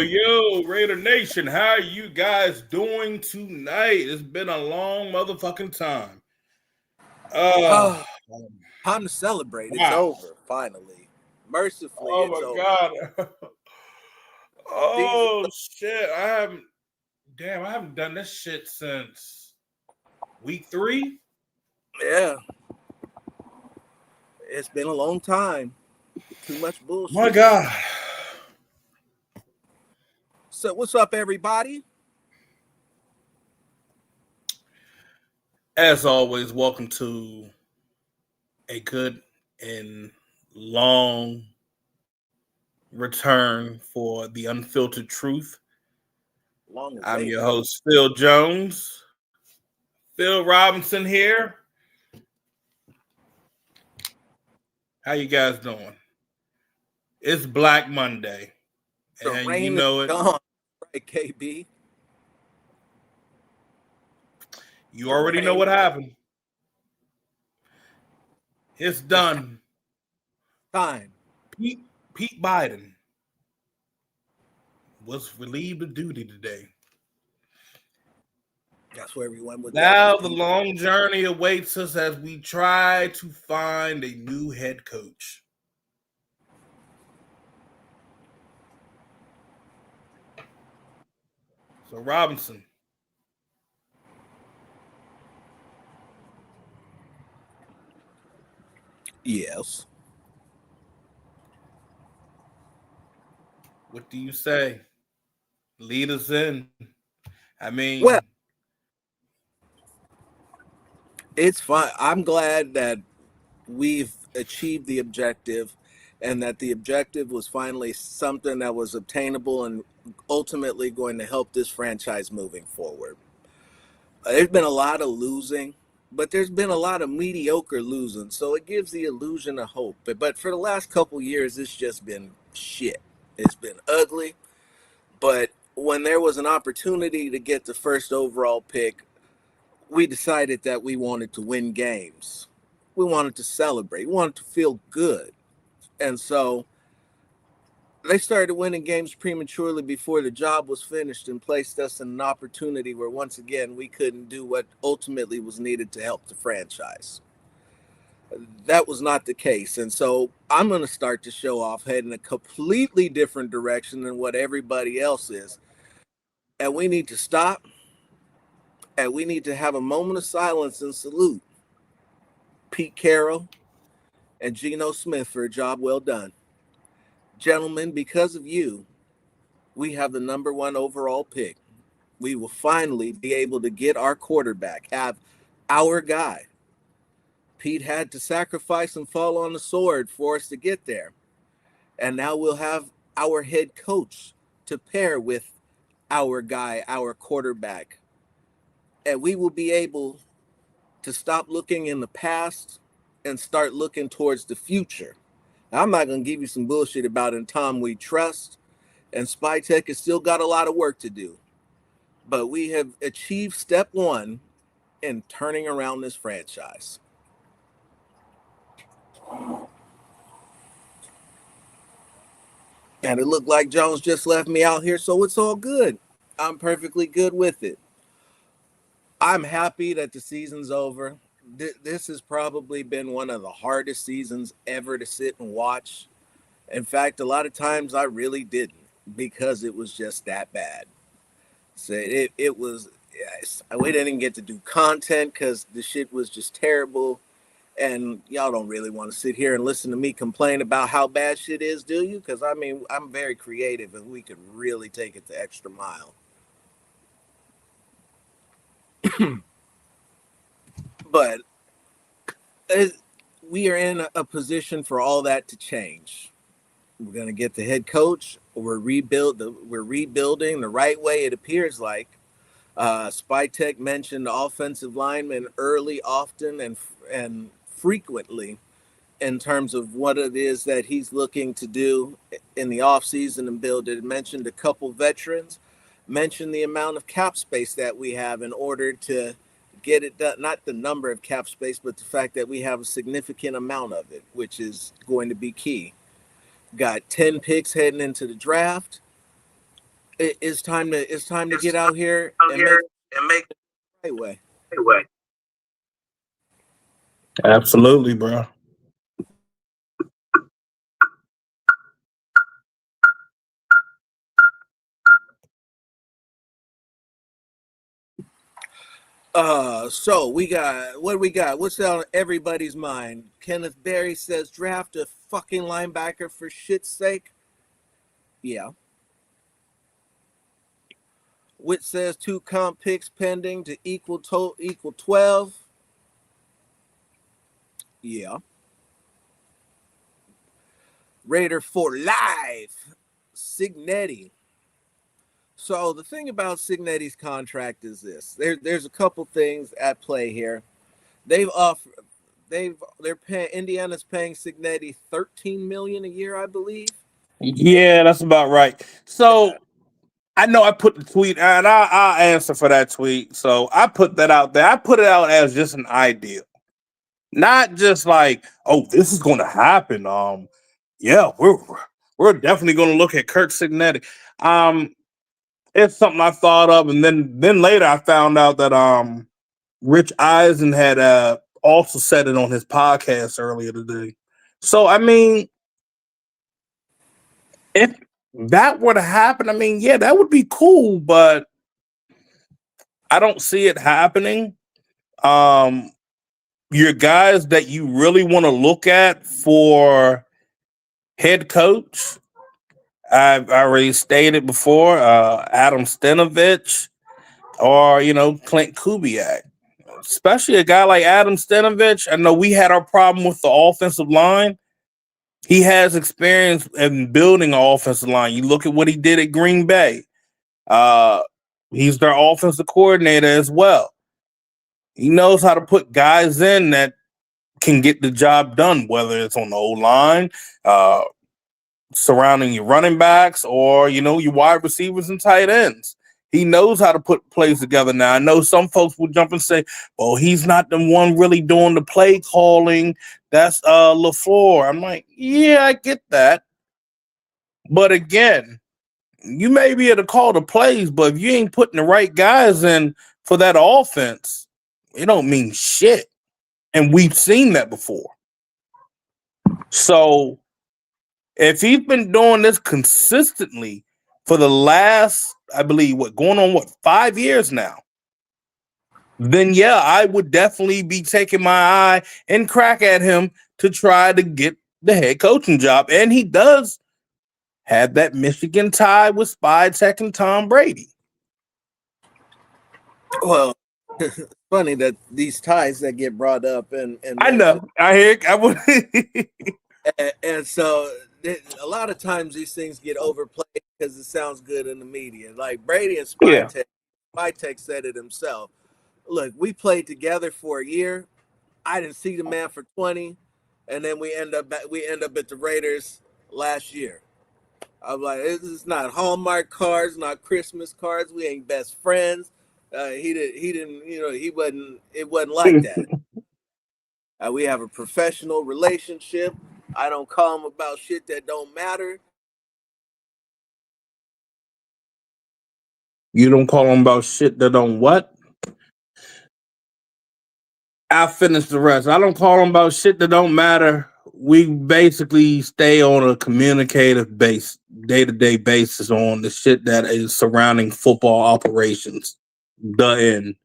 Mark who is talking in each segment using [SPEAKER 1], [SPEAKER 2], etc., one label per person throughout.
[SPEAKER 1] Yo, Raider Nation, how are you guys doing tonight? It's been a long motherfucking time. Uh,
[SPEAKER 2] Oh, time to celebrate. It's
[SPEAKER 1] wow.
[SPEAKER 2] over, finally. Mercifully,
[SPEAKER 1] Oh
[SPEAKER 2] it's
[SPEAKER 1] my
[SPEAKER 2] over.
[SPEAKER 1] god.
[SPEAKER 2] Season,
[SPEAKER 1] Oh shit. I haven't done this shit since week 3.
[SPEAKER 2] yeah, it's been a long time. Too much
[SPEAKER 1] My
[SPEAKER 2] bullshit.
[SPEAKER 1] god.
[SPEAKER 2] So, what's up, everybody?
[SPEAKER 1] As always, welcome to a good and long return for the unfiltered truth.
[SPEAKER 2] Long
[SPEAKER 1] I'm your
[SPEAKER 2] awaited.
[SPEAKER 1] host, Phil Jones. Phil Robinson here. How you guys doing? It's Black Monday,
[SPEAKER 2] The
[SPEAKER 1] and you
[SPEAKER 2] rain is
[SPEAKER 1] know it.
[SPEAKER 2] gone, right, KB?
[SPEAKER 1] You
[SPEAKER 2] The
[SPEAKER 1] already know
[SPEAKER 2] rain
[SPEAKER 1] what happened. It's
[SPEAKER 2] is
[SPEAKER 1] done.
[SPEAKER 2] time.
[SPEAKER 1] Pete Biden was relieved of duty today.
[SPEAKER 2] That's where everyone would go. Is
[SPEAKER 1] Now the
[SPEAKER 2] Pete?
[SPEAKER 1] long journey awaits us as we try to find a new head coach. So Robinson,
[SPEAKER 2] Yes.
[SPEAKER 1] what do you say? Lead us in. I mean,
[SPEAKER 2] Well, it's fine. I'm glad that we've achieved the objective and that the objective was finally something that was obtainable and ultimately going to help this franchise moving forward. There's been a lot of losing, but there's been a lot of mediocre losing, so it gives the illusion of hope. But for the last couple years, it's just been shit. It's been ugly. But when there was an opportunity to get the first overall pick, we decided that we wanted to win games. We wanted to celebrate. We wanted to feel good. And so they started winning games prematurely before the job was finished and placed us in an opportunity where once again we couldn't do what ultimately was needed to help the franchise. That was not the case. And so I'm going to start the show off heading a completely different direction than what everybody else is. And we need to stop and we need to have a moment of silence and salute Pete Carroll and Geno Smith for a job well done. Gentlemen, because of you, we have the number one overall pick. We will finally be able to get our quarterback, have our guy. Pete had to sacrifice and fall on the sword for us to get there. And now we'll have our head coach to pair with our guy, our quarterback. And we will be able to stop looking in the past and start looking towards the future. Now, I'm not going to give you some bullshit about in Tom we trust, and Spy Tech has still got a lot of work to do. But we have achieved step one in turning around this franchise. And it looked like Jones just left me out here, so it's all good. I'm perfectly good with it. I'm happy that the season's over. This has probably been one of the hardest seasons ever to sit and watch. In fact, a lot of times I really didn't because it was just that bad. So it was, yes, we didn't get to do content because the shit was just terrible. And y'all don't really want to sit here and listen to me complain about how bad shit is, do you? Because I mean, I'm very creative and we could really take it the extra mile. But it, we are in a position for all that to change. We're going to get the head coach. We're rebuilding the right way. It appears like Spytech mentioned offensive linemen early, often, and frequently in terms of what it is that he's looking to do in the offseason and build it. Mentioned a couple veterans, mentioned the amount of cap space that we have in order to get it done. Not the number of cap space, but the fact that we have a significant amount of it, which is going to be key. Got 10 picks heading into the draft. It's time to get out here and make it the right way.
[SPEAKER 1] Absolutely, bro.
[SPEAKER 2] So we got what do we got? What's on everybody's mind? Kenneth Berry says draft a fucking linebacker for shit's sake. Yeah. Whit says 2 comp picks pending to equal 12. Yeah. Raider for life. Signetti. So the thing about Signetti's contract is this. There's a couple things at play here. They've offered they're paying Indiana's paying Signetti 13 million a year, I believe.
[SPEAKER 1] Yeah, that's about right. So I know I put the tweet, and I'll answer for that tweet. So I put that out there. I put it out as just an idea, not just like, oh, this is going to happen. Yeah, we're definitely going to look at Kirk Signetti. It's something I thought of, and then later I found out that Rich Eisen had also said it on his podcast earlier today. So I mean, if that were to happen, I mean, yeah, that would be cool, but I don't see it happening. Um, your guys that you really want to look at for head coach, I've already stated before, Adam Stenovich or, Clint Kubiak. Especially a guy like Adam Stenovich. I know we had our problem with the offensive line. He has experience in building an offensive line. You look at what he did at Green Bay. Uh, he's their offensive coordinator as well. He knows how to put guys in that can get the job done, whether it's on the O-line, uh, surrounding your running backs, or, your wide receivers and tight ends. He knows how to put plays together now. I know some folks will jump and say, well, he's not the one really doing the play calling. That's LaFleur. I'm like, yeah, I get that. But again, you may be able to call the plays, but if you ain't putting the right guys in for that offense, it don't mean shit. And we've seen that before. So if he's been doing this consistently for the last, I believe, going on 5 years now, then yeah, I would definitely be taking my eye and crack at him to try to get the head coaching job. And he does have that Michigan tie with Spytek and Tom Brady.
[SPEAKER 2] Well, it's funny that these ties that get brought up and
[SPEAKER 1] I know. I hear. I would.
[SPEAKER 2] and so a lot of times these things get overplayed because it sounds good in the media. Like Brady and Spytek, Spytek said it himself. Look, we played together for a year. I didn't see the man for 20, and then we end up at the Raiders last year. I'm like, this is not Hallmark cards, not Christmas cards. We ain't best friends. He didn't, he wasn't. It wasn't like that. We have a professional relationship. I don't call him about shit that don't matter.
[SPEAKER 1] You don't call him about shit that don't what? I'll finish the rest. I don't call them about shit that don't matter. We basically stay on a communicative base, day-to-day basis on the shit that is surrounding football operations. The end.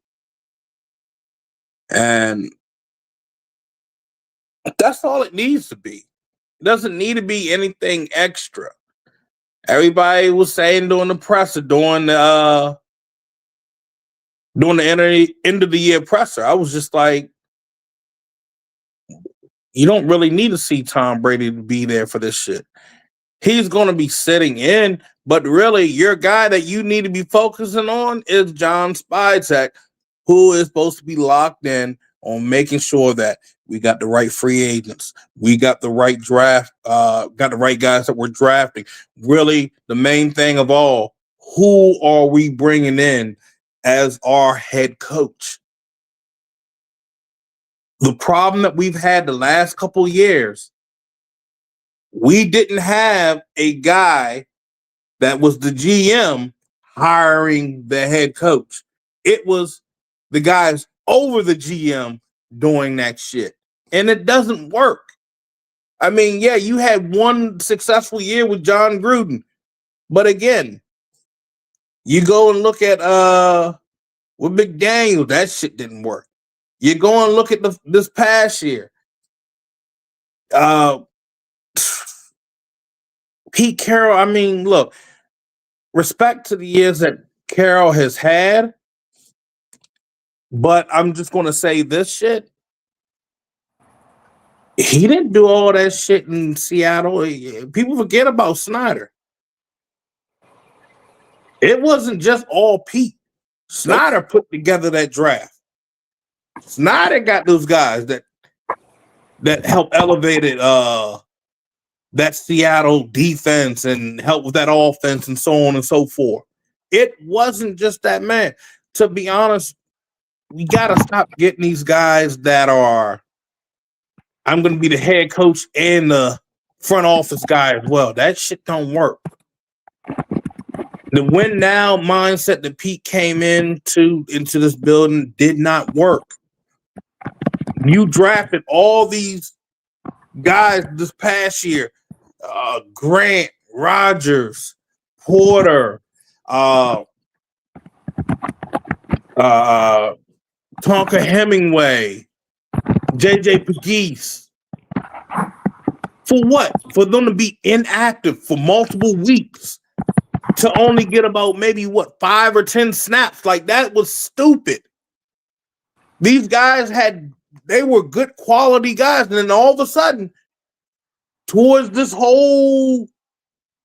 [SPEAKER 1] And that's all it needs to be. It doesn't need to be anything extra. Everybody was saying during the presser, during the end of the year presser, I was just like, you don't really need to see Tom Brady to be there for this shit. He's going to be sitting in, but really your guy that you need to be focusing on is John Spytek, who is supposed to be locked in on making sure that we got the right free agents. We got the right draft, got the right guys that we're drafting. Really, the main thing of all, who are we bringing in as our head coach? The problem that we've had the last couple years, we didn't have a guy that was the GM hiring the head coach. It was the guys over the GM doing that shit. And it doesn't work. I mean, yeah, you had one successful year with John Gruden. But again, you go and look at with McDaniel, that shit didn't work. You go and look at this past year. Pete Carroll, I mean, look, respect to the years that Carroll has had, but I'm just going to say this shit. He didn't do all that shit in Seattle. People forget about Snyder. It wasn't just all Pete. Snyder put together that draft. Snyder got those guys that helped elevated that Seattle defense and help with that offense and so on and so forth. It wasn't just that man. To be honest, we got to stop getting these guys that are, I'm going to be the head coach and the front office guy as well. That shit don't work. The win now mindset that Pete came into this building did not work. You drafted all these guys this past year. Grant, Rogers, Porter, Tonka Hemingway, JJ Pegues. For what? For them to be inactive for multiple weeks to only get about maybe 5 or 10 snaps. Like, that was stupid. These guys they were good quality guys, and then all of a sudden, towards this whole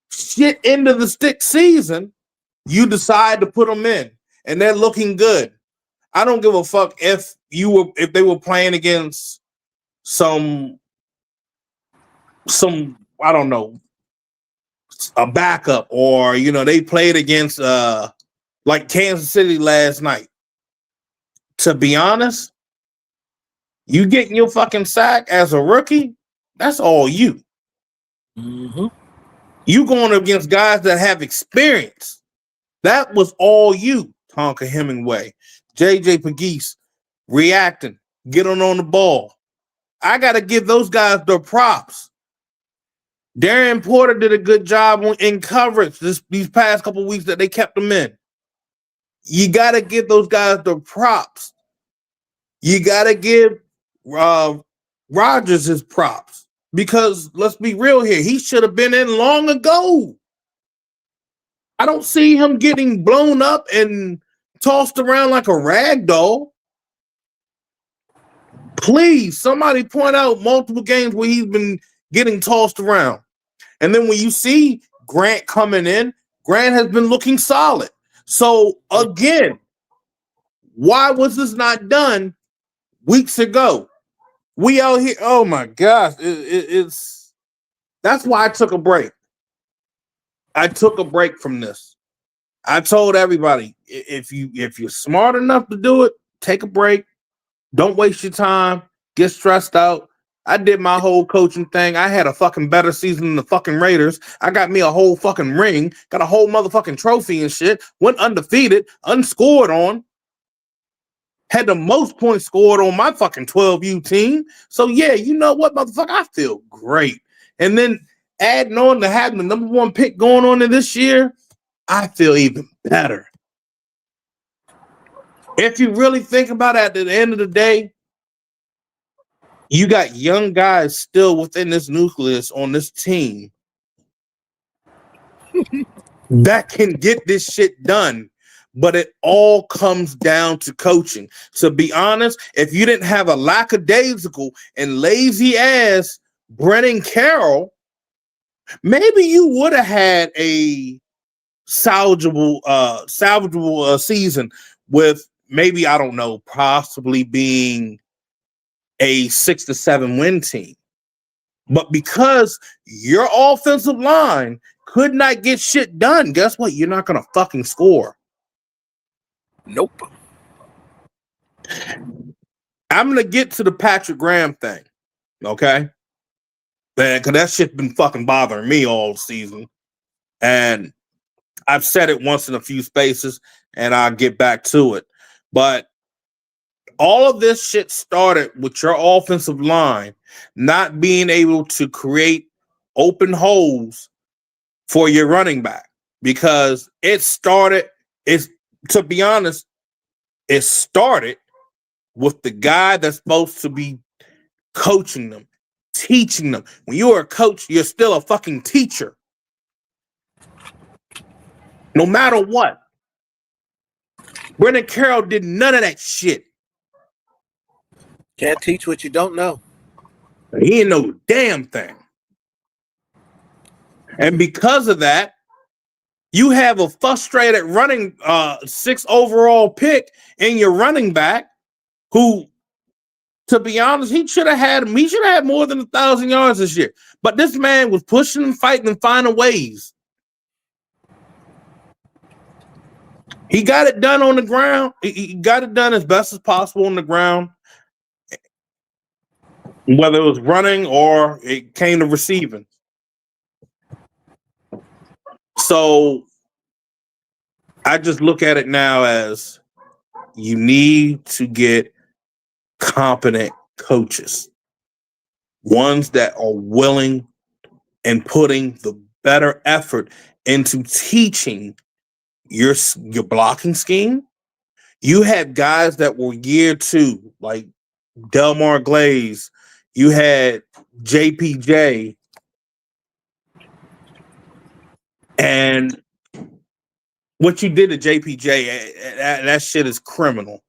[SPEAKER 1] shit end of the stick season, you decide to put them in, and they're looking good. I don't give a fuck if they were playing against some I don't know, a backup, or they played against like Kansas City last night. To be honest, you getting your fucking sack as a rookie, that's all you.
[SPEAKER 2] Mm-hmm.
[SPEAKER 1] You going against guys that have experience. That was all you. Tonka Hemingway, JJ Pegues, reacting, getting on the ball. I got to give those guys their props. Darian Porter did a good job in coverage these past couple weeks that they kept them in. You got to give those guys their props. You got to give Rogers his props, because let's be real here. He should have been in long ago. I don't see him getting blown up and tossed around like a rag doll. Please, somebody point out multiple games where he's been getting tossed around. And then when you see Grant coming in, Grant has been looking solid. So again, why was this not done weeks ago? We out here, oh my gosh, it's that's why I took a break. I took a break from this. I told everybody, if you're smart enough to do it, take a break. Don't waste your time. Get stressed out. I did my whole coaching thing. I had a fucking better season than the fucking Raiders. I got me a whole fucking ring, got a whole motherfucking trophy and shit. Went undefeated, unscored on. Had the most points scored on my fucking 12U team. So yeah, you know what, motherfucker? I feel great. And then adding on to having the number 1 pick going on in this year, I feel even better. If you really think about it, at the end of the day, you got young guys still within this nucleus on this team that can get this shit done. But it all comes down to coaching. To be honest, if you didn't have a lackadaisical and lazy ass Brennan Carroll, maybe you would have had a salvageable season with maybe, I don't know, possibly being a 6 to 7 win team. But because your offensive line could not get shit done, guess what? You're not going to fucking score.
[SPEAKER 2] Nope.
[SPEAKER 1] I'm going to get to the Patrick Graham thing, okay? Man, because that shit's been fucking bothering me all season. And I've said it once in a few spaces, and I'll get back to it. But all of this shit started with your offensive line not being able to create open holes for your running back, because to be honest, it started with the guy that's supposed to be coaching them, teaching them. When you're a coach, you're still a fucking teacher. No matter what. Brendan Carroll did none of that shit.
[SPEAKER 2] Can't teach what you don't know.
[SPEAKER 1] He didn't know a damn thing. And because of that, you have a frustrated running 6th overall pick in your running back who, to be honest, he should have had more than 1,000 yards this year. But this man was pushing and fighting and finding ways. He got it done on the ground. He got it done as best as possible on the ground, whether it was running or it came to receiving. So I just look at it now as you need to get competent coaches, ones that are willing and putting the better effort into teaching your blocking scheme. You had guys that were year 2, like Delmar Glaze. You had JPJ. And what you did to JPJ, that shit is criminal.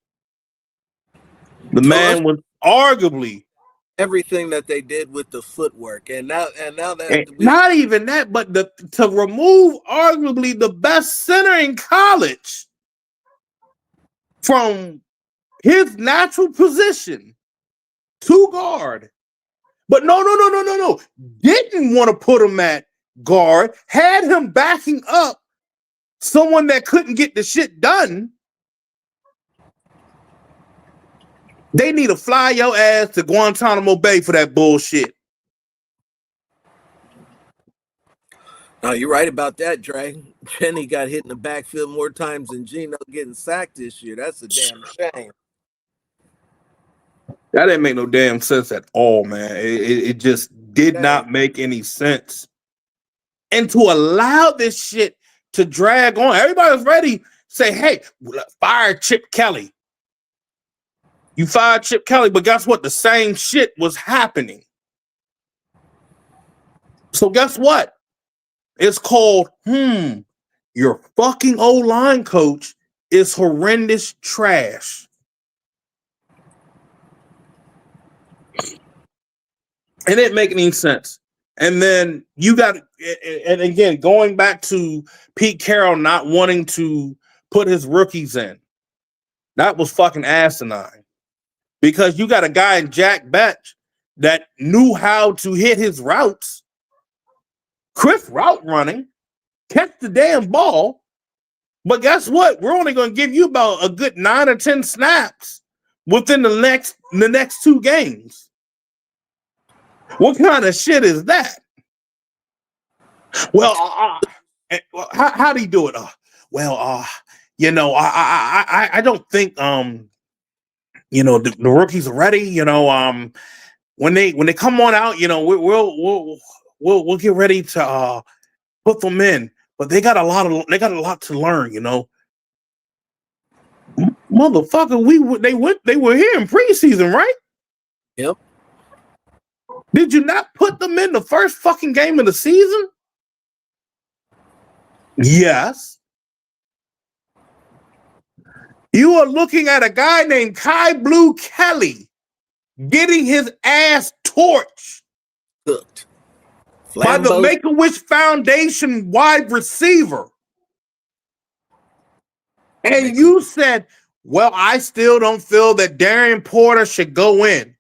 [SPEAKER 1] The man was arguably
[SPEAKER 2] everything that they did with the footwork, and now that
[SPEAKER 1] not even that, but to remove arguably the best center in college from his natural position to guard. But no. Didn't want to put him at guard, had him backing up someone that couldn't get the shit done. They need to fly your ass to Guantanamo Bay for that bullshit.
[SPEAKER 2] No, you're right about that, Dre. Jenny got hit in the backfield more times than Gino getting sacked this year. That's a damn shame.
[SPEAKER 1] That didn't make no damn sense at all, man. It just did not make any sense. And to allow this shit to drag on, everybody was ready to say, hey, fire Chip Kelly. You fired Chip Kelly, but guess what? The same shit was happening. So guess what? It's called, your fucking O-line coach is horrendous trash. It didn't make any sense. And then you got, and again, going back to Pete Carroll not wanting to put his rookies in. That was fucking asinine. Because you got a guy in Jack Betch that knew how to hit his routes, crisp route running, catch the damn ball. But guess what? We're only going to give you about a good 9 or 10 snaps within the next 2 games. What kind of shit is that? Well, how do you do it? I don't think the rookies are ready. When they come on out, we'll get ready to put them in. But they got a lot to learn. Motherfucker, they were here in preseason, right?
[SPEAKER 2] Yep.
[SPEAKER 1] Did you not put them in the first fucking game of the season? Yes. You are looking at a guy named Kai Blue Kelly getting his ass torched by the Make-A-Wish Foundation wide receiver. And you said, well, I still don't feel that Darian Porter should go in.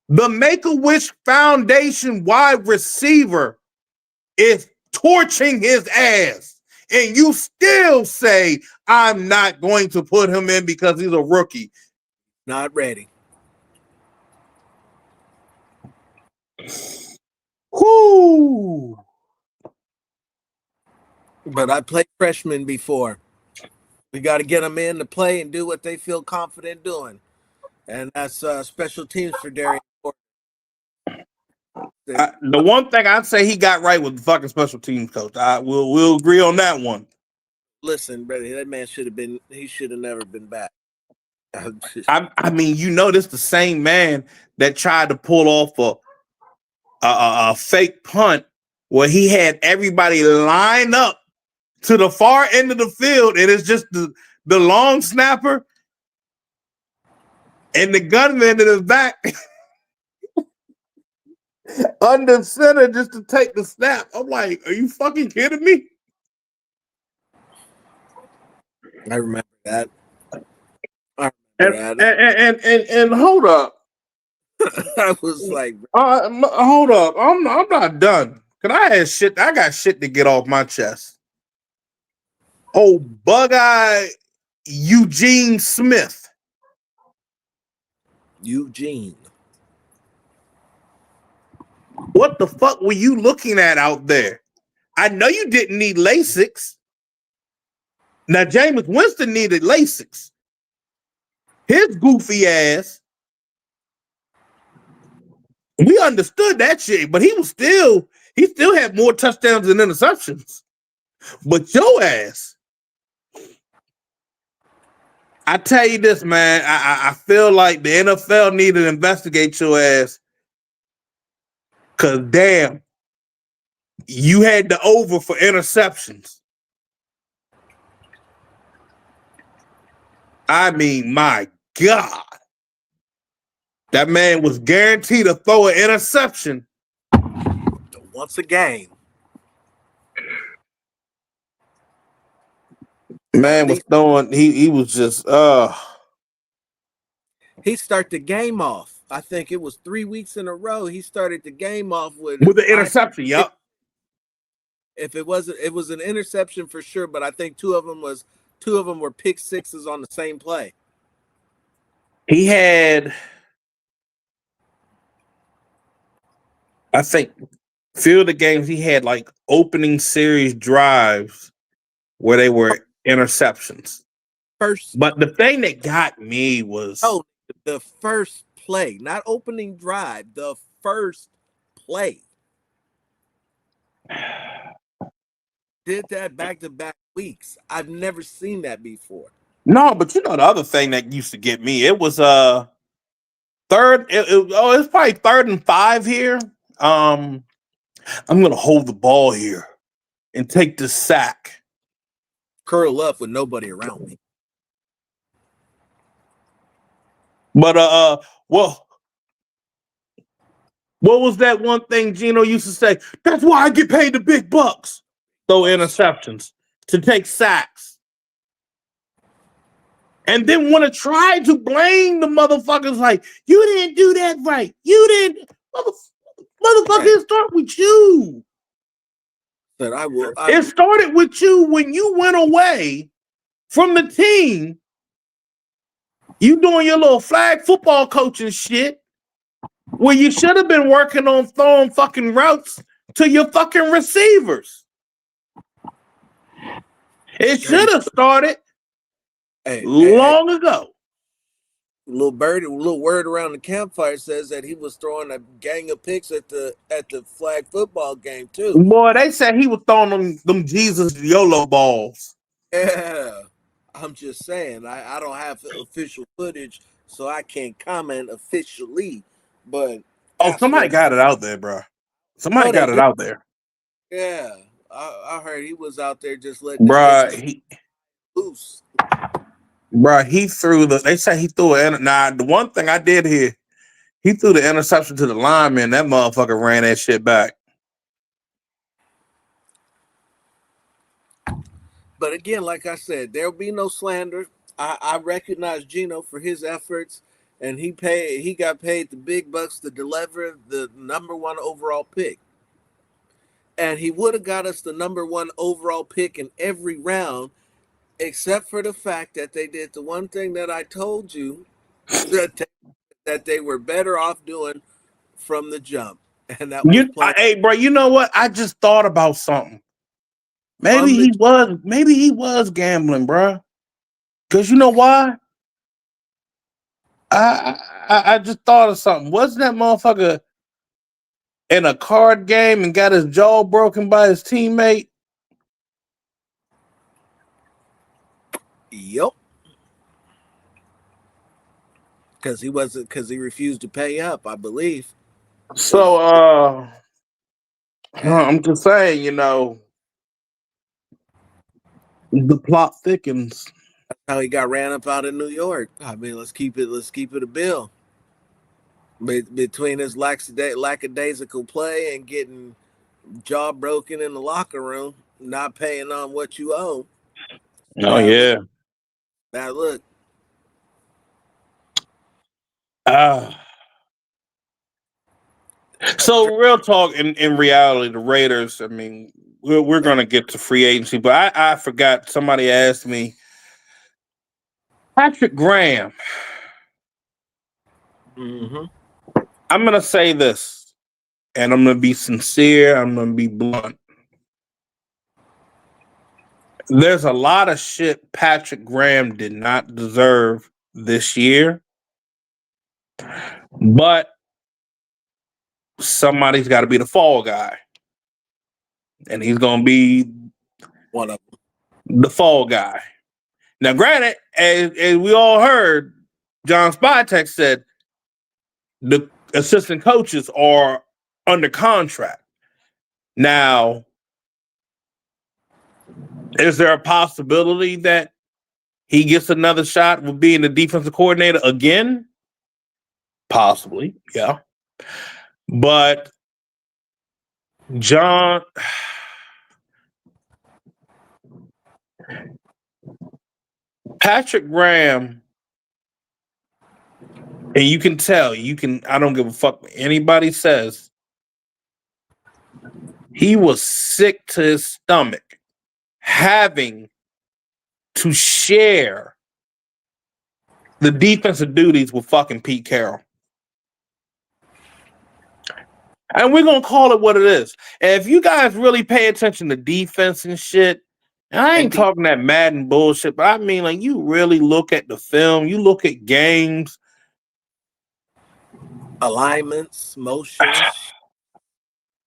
[SPEAKER 1] The Make-A-Wish Foundation wide receiver is torching his ass. And you still say, I'm not going to put him in because he's a rookie.
[SPEAKER 2] Not ready.
[SPEAKER 1] Whoo.
[SPEAKER 2] But I played freshmen before. We got to get them in to play and do what they feel confident doing, and that's special teams for Darian.
[SPEAKER 1] The one thing I'd say he got right was the fucking special teams coach. We'll agree on that one.
[SPEAKER 2] Listen, brother, that man should have been. He should have never been back.
[SPEAKER 1] I mean, this is the same man that tried to pull off a fake punt where he had everybody line up to the far end of the field, and it's just the long snapper and the gunman in his back under center just to take the snap. I'm like, are you fucking kidding me?
[SPEAKER 2] I remember that.
[SPEAKER 1] And hold up.
[SPEAKER 2] I was like,
[SPEAKER 1] hold up. I'm not done. Cause I got shit to get off my chest. Oh, bug-eye Eugene Smith.
[SPEAKER 2] Eugene.
[SPEAKER 1] What the fuck were you looking at out there? I know you didn't need LASIX. Now, Jameis Winston needed LASIX. His goofy ass. We understood that shit, but he still had more touchdowns than interceptions. But your ass, I tell you this, man, I feel like the NFL needed to investigate your ass. Cause damn, you had the over for interceptions. I mean, my God. That man was guaranteed to throw an interception
[SPEAKER 2] once a game.
[SPEAKER 1] Man was throwing, he was just
[SPEAKER 2] he started the game off. I think it was 3 weeks in a row. He started the game off with
[SPEAKER 1] the interception. Yep.
[SPEAKER 2] If it was an interception for sure, but I think two of them were pick sixes on the same play.
[SPEAKER 1] He had, I think, few of the games he had like opening series drives where they were interceptions. But the thing that got me was
[SPEAKER 2] the first play, not opening drive, the first play. Did that back-to-back weeks. I've never seen that before.
[SPEAKER 1] No, but the other thing that used to get me, it was third. It's probably 3rd and 5 here. I'm gonna hold the ball here and take the sack.
[SPEAKER 2] Curl up with nobody around me.
[SPEAKER 1] But well, what was that one thing Gino used to say? That's why I get paid the big bucks. Throw interceptions to take sacks. And then want to try to blame the motherfuckers like, you didn't do that right. You didn't. Motherfucker, it started with you.
[SPEAKER 2] But
[SPEAKER 1] it started with you when you went away from the team. You doing your little flag football coaching shit where you should have been working on throwing fucking routes to your fucking receivers. It should have started long ago.
[SPEAKER 2] Little word around the campfire says that he was throwing a gang of picks at the flag football game too.
[SPEAKER 1] Boy, they said he was throwing them Jesus YOLO balls.
[SPEAKER 2] Yeah, I'm just saying. I don't have official footage, so I can't comment officially. But
[SPEAKER 1] somebody got it out there, bro. Somebody got it out there.
[SPEAKER 2] Yeah, I heard he was out there just letting loose.
[SPEAKER 1] Bro, he threw they say he threw it. Now, the one thing I did hear, he threw the interception to the lineman. That motherfucker ran that shit back.
[SPEAKER 2] But again, like I said, there'll be no slander. I recognize Gino for his efforts, and he got paid the big bucks to deliver the #1 overall pick. And he would have got us the #1 overall pick in every round, except for the fact that they did the one thing that I told you that they were better off doing from the jump. And that was
[SPEAKER 1] hey, bro, you know what? I just thought about something. Maybe he was gambling, bro. Because you know why? I just thought of something. Wasn't that motherfucker in a card game and got his jaw broken by his teammate?
[SPEAKER 2] Yep. Because he refused to pay up, I believe.
[SPEAKER 1] So I'm just saying, you know, the plot thickens.
[SPEAKER 2] How he got ran up out of New York. I mean, let's keep it a bill. Between his lackadaisical play and getting jaw broken in the locker room, not paying on what you owe.
[SPEAKER 1] Oh yeah.
[SPEAKER 2] Bad look.
[SPEAKER 1] So real talk, in reality, the Raiders, I mean, we're gonna get to free agency, but I forgot, somebody asked me, Patrick Graham.
[SPEAKER 2] Mm-hmm.
[SPEAKER 1] I'm gonna say this, and I'm gonna be sincere, I'm gonna be blunt. There's a lot of shit Patrick Graham did not deserve this year, but somebody's got to be the fall guy, and he's gonna be
[SPEAKER 2] One of them.
[SPEAKER 1] the fall guy. Now, granted, as we all heard, John Spytek said the assistant coaches are under contract. Now, is there a possibility that he gets another shot with being the defensive coordinator again? Possibly, yeah. But John, Patrick Graham, and you can tell, I don't give a fuck what anybody says, he was sick to his stomach having to share the defensive duties with fucking Pete Carroll. And we're going to call it what it is. And if you guys really pay attention to defense and shit, and I ain't talking that Madden bullshit, but I mean, like, you really look at the film, you look at games,
[SPEAKER 2] alignments, motions.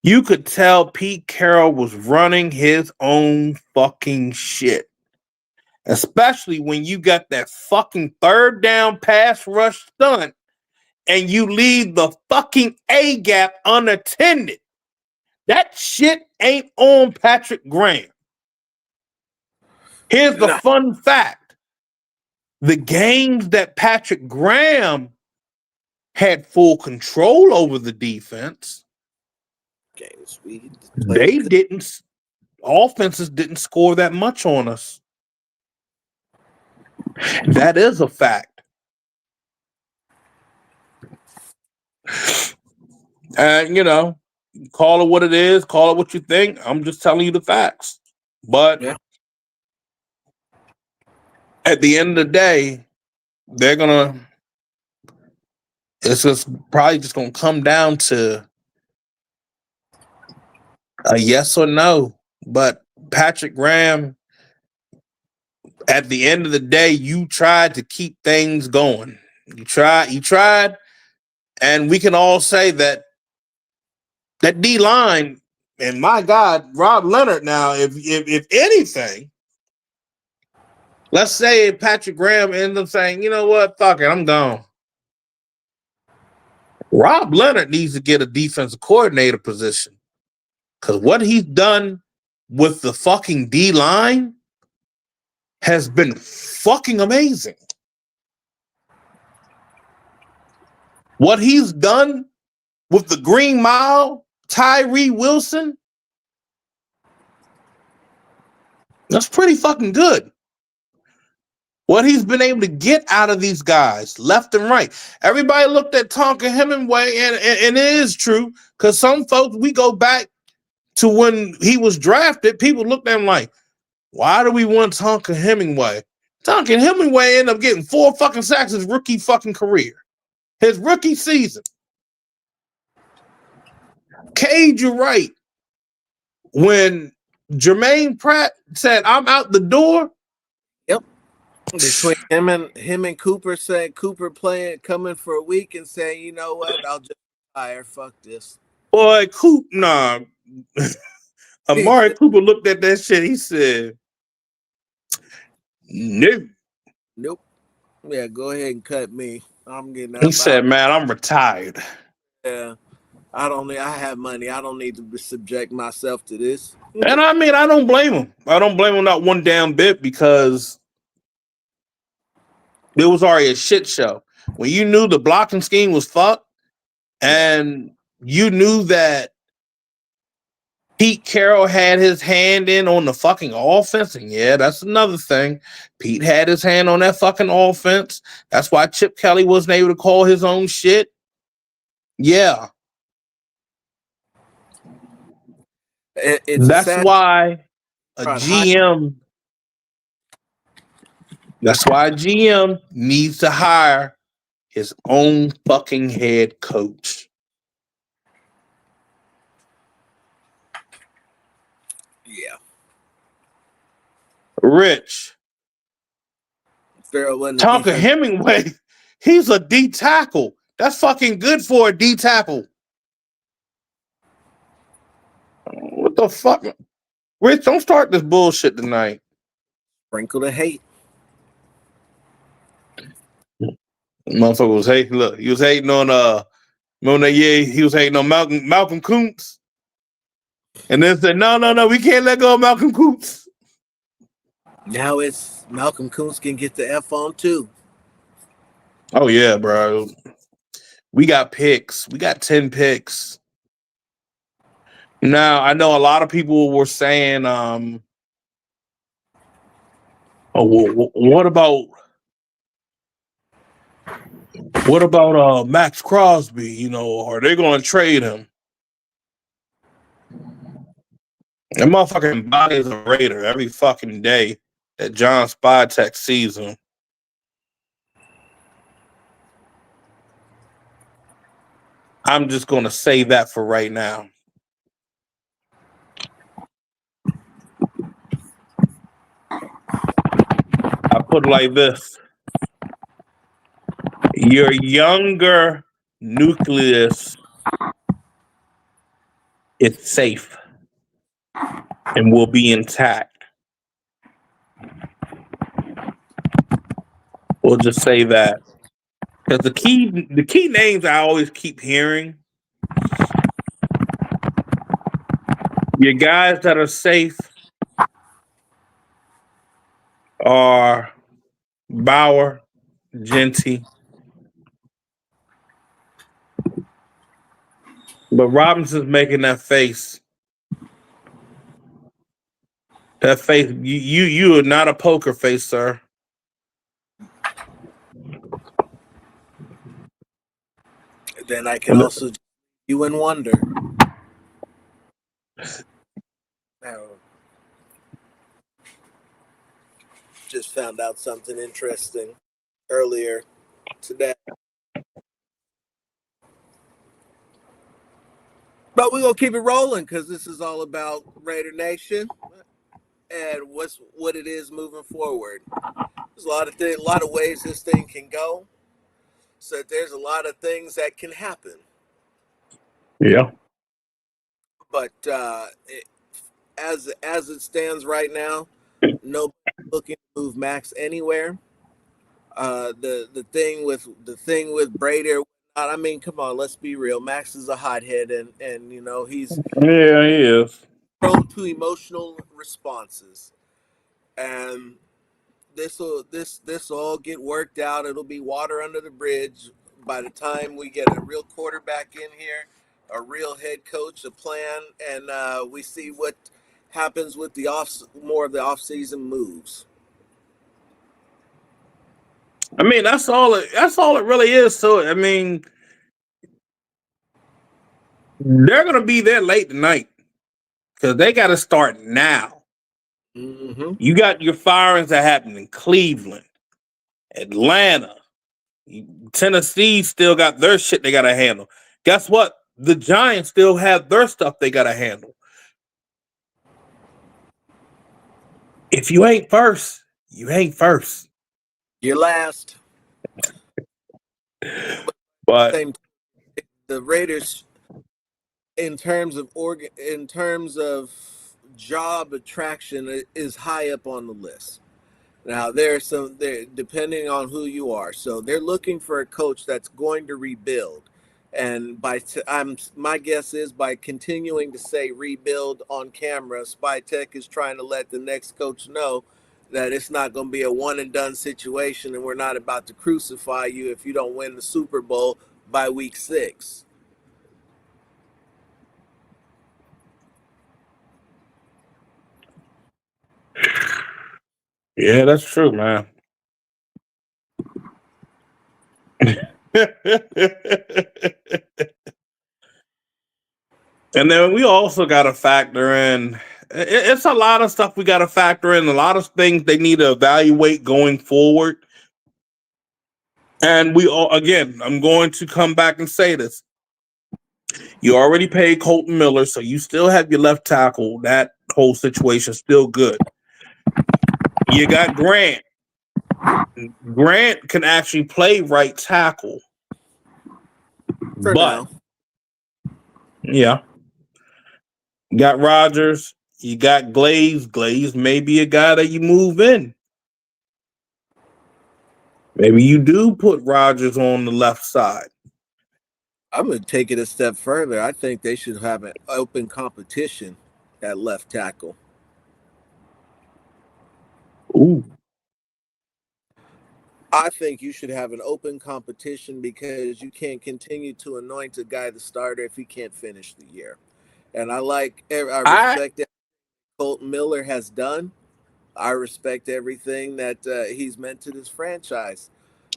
[SPEAKER 1] You could tell Pete Carroll was running his own fucking shit. Especially when you got that fucking third down pass rush stunt and you leave the fucking A gap unattended. That shit ain't on Patrick Graham. Here's the fun fact. The games that Patrick Graham had full control over the defense, offenses didn't score that much on us. That is a fact. And, you know, call it what it is, call it what you think. I'm just telling you the facts. But at the end of the day, it's just probably just going to come down to a yes or no. But Patrick Graham, at the end of the day, you tried to keep things going. You tried, and we can all say that D-line, and my God, Rob Leonard now, if anything, let's say Patrick Graham ends up saying, you know what, fuck it, I'm gone. Rob Leonard needs to get a defensive coordinator position. Because what he's done with the fucking D-line has been fucking amazing. What he's done with the Green Mile, Tyree Wilson, that's pretty fucking good. What he's been able to get out of these guys, left and right. Everybody looked at Tonka Hemingway, and it is true, because some folks, we go back to when he was drafted, people looked at him like, why do we want Tonka Hemingway? Tonka Hemingway ended up getting 4 fucking sacks his rookie fucking career. His rookie season. Cade, you're right. When Jermaine Pratt said, "I'm out the door."
[SPEAKER 2] Yep. Between him and Cooper saying Cooper coming for a week and saying, you know what, I'll just retire. Fuck this.
[SPEAKER 1] Boy, Coop, nah. Amari Cooper looked at that shit. He said, "No."
[SPEAKER 2] Nope. Yeah, go ahead and cut me. I'm getting
[SPEAKER 1] He
[SPEAKER 2] up
[SPEAKER 1] said,
[SPEAKER 2] out.
[SPEAKER 1] "Man, I'm retired."
[SPEAKER 2] Yeah. I have money. I don't need to subject myself to this.
[SPEAKER 1] And I mean, I don't blame him. I don't blame him not one damn bit because it was already a shit show. When you knew the blocking scheme was fucked and you knew that Pete Carroll had his hand in on the fucking offense, and yeah, that's another thing. Pete had his hand on that fucking offense. That's why Chip Kelly wasn't able to call his own shit. Yeah.
[SPEAKER 2] It's a
[SPEAKER 1] That's
[SPEAKER 2] sad
[SPEAKER 1] why a
[SPEAKER 2] part. High.
[SPEAKER 1] GM That's why a GM needs to hire his own fucking head coach.
[SPEAKER 2] Yeah.
[SPEAKER 1] Rich.
[SPEAKER 2] Farrell wasn't a
[SPEAKER 1] Tonka
[SPEAKER 2] defense.
[SPEAKER 1] Hemingway, he's a D tackle. That's fucking good for a D tackle. What the fuck? Rich, don't start this bullshit tonight.
[SPEAKER 2] Sprinkle the hate.
[SPEAKER 1] Motherfucker was hating. Look, he was hating on remember that year he was hating on Malcolm Kuntz. And then said, no, we can't let go of Malcolm Kuntz.
[SPEAKER 2] Now it's Malcolm Kuntz can get the F on too.
[SPEAKER 1] Oh yeah, bro. We got picks. We got 10 picks. Now, I know a lot of people were saying, what about Max Crosby? You know, are they going to trade him? That motherfucking body is a Raider every fucking day that John Spytek sees him. I'm just going to say that for right now. I put it like this. Your younger nucleus is safe and will be intact. We'll just say that. Because the key names I always keep hearing, your guys that are safe are Bauer, Genty. But Robinson's making that face. That face, you are not a poker face, sir.
[SPEAKER 2] Then I can also you and wonder. Just found out something interesting earlier today. But we're gonna keep it rolling because this is all about Raider Nation and what it is moving forward. There's a lot of ways this thing can go. So there's a lot of things that can happen.
[SPEAKER 1] Yeah.
[SPEAKER 2] But as it stands right now, nobody's looking to move Max anywhere. The thing with Brady, I mean, come on, let's be real. Max is a hothead, and you know he's
[SPEAKER 1] Yeah, he is
[SPEAKER 2] prone to emotional responses, and this will all get worked out. It'll be water under the bridge by the time we get a real quarterback in here, a real head coach, a plan, and we see what happens with more of the off-season moves.
[SPEAKER 1] I mean, that's all it really is. So I mean, they're gonna be there late tonight because they got to start now.
[SPEAKER 2] Mm-hmm.
[SPEAKER 1] You got your firings that happen in Cleveland, Atlanta, Tennessee. Still got their shit they got to handle. Guess what? The Giants still have their stuff they got to handle. If you ain't first, you ain't first.
[SPEAKER 2] You're last.
[SPEAKER 1] But
[SPEAKER 2] Same. The Raiders, in terms of job attraction, is high up on the list. Now there's some there depending on who you are. So they're looking for a coach that's going to rebuild. And my guess is by continuing to say rebuild on camera, Spy Tech is trying to let the next coach know that it's not going to be a one and done situation, and we're not about to crucify you if you don't win the Super Bowl by week 6.
[SPEAKER 1] yeah, that's true, man. And then we also got to factor in it's a lot of stuff we got to factor in, a lot of things they need to evaluate going forward. And we all, again, I'm going to come back and say this. You already paid Colton Miller, so you still have your left tackle. That whole situation is still good. You got Grant. Grant can actually play right tackle.
[SPEAKER 2] For
[SPEAKER 1] But,
[SPEAKER 2] now.
[SPEAKER 1] yeah. You got Rodgers. You got Glaze. Glaze may be a guy that you move in. Maybe you do put Rodgers on the left side.
[SPEAKER 2] I'm going to take it a step further. I think they should have an open competition at left tackle.
[SPEAKER 1] Ooh.
[SPEAKER 2] I think you should have an open competition because you can't continue to anoint a guy the starter if he can't finish the year. And I
[SPEAKER 1] I
[SPEAKER 2] respect that Colton Miller has done. I respect everything that he's meant to this franchise.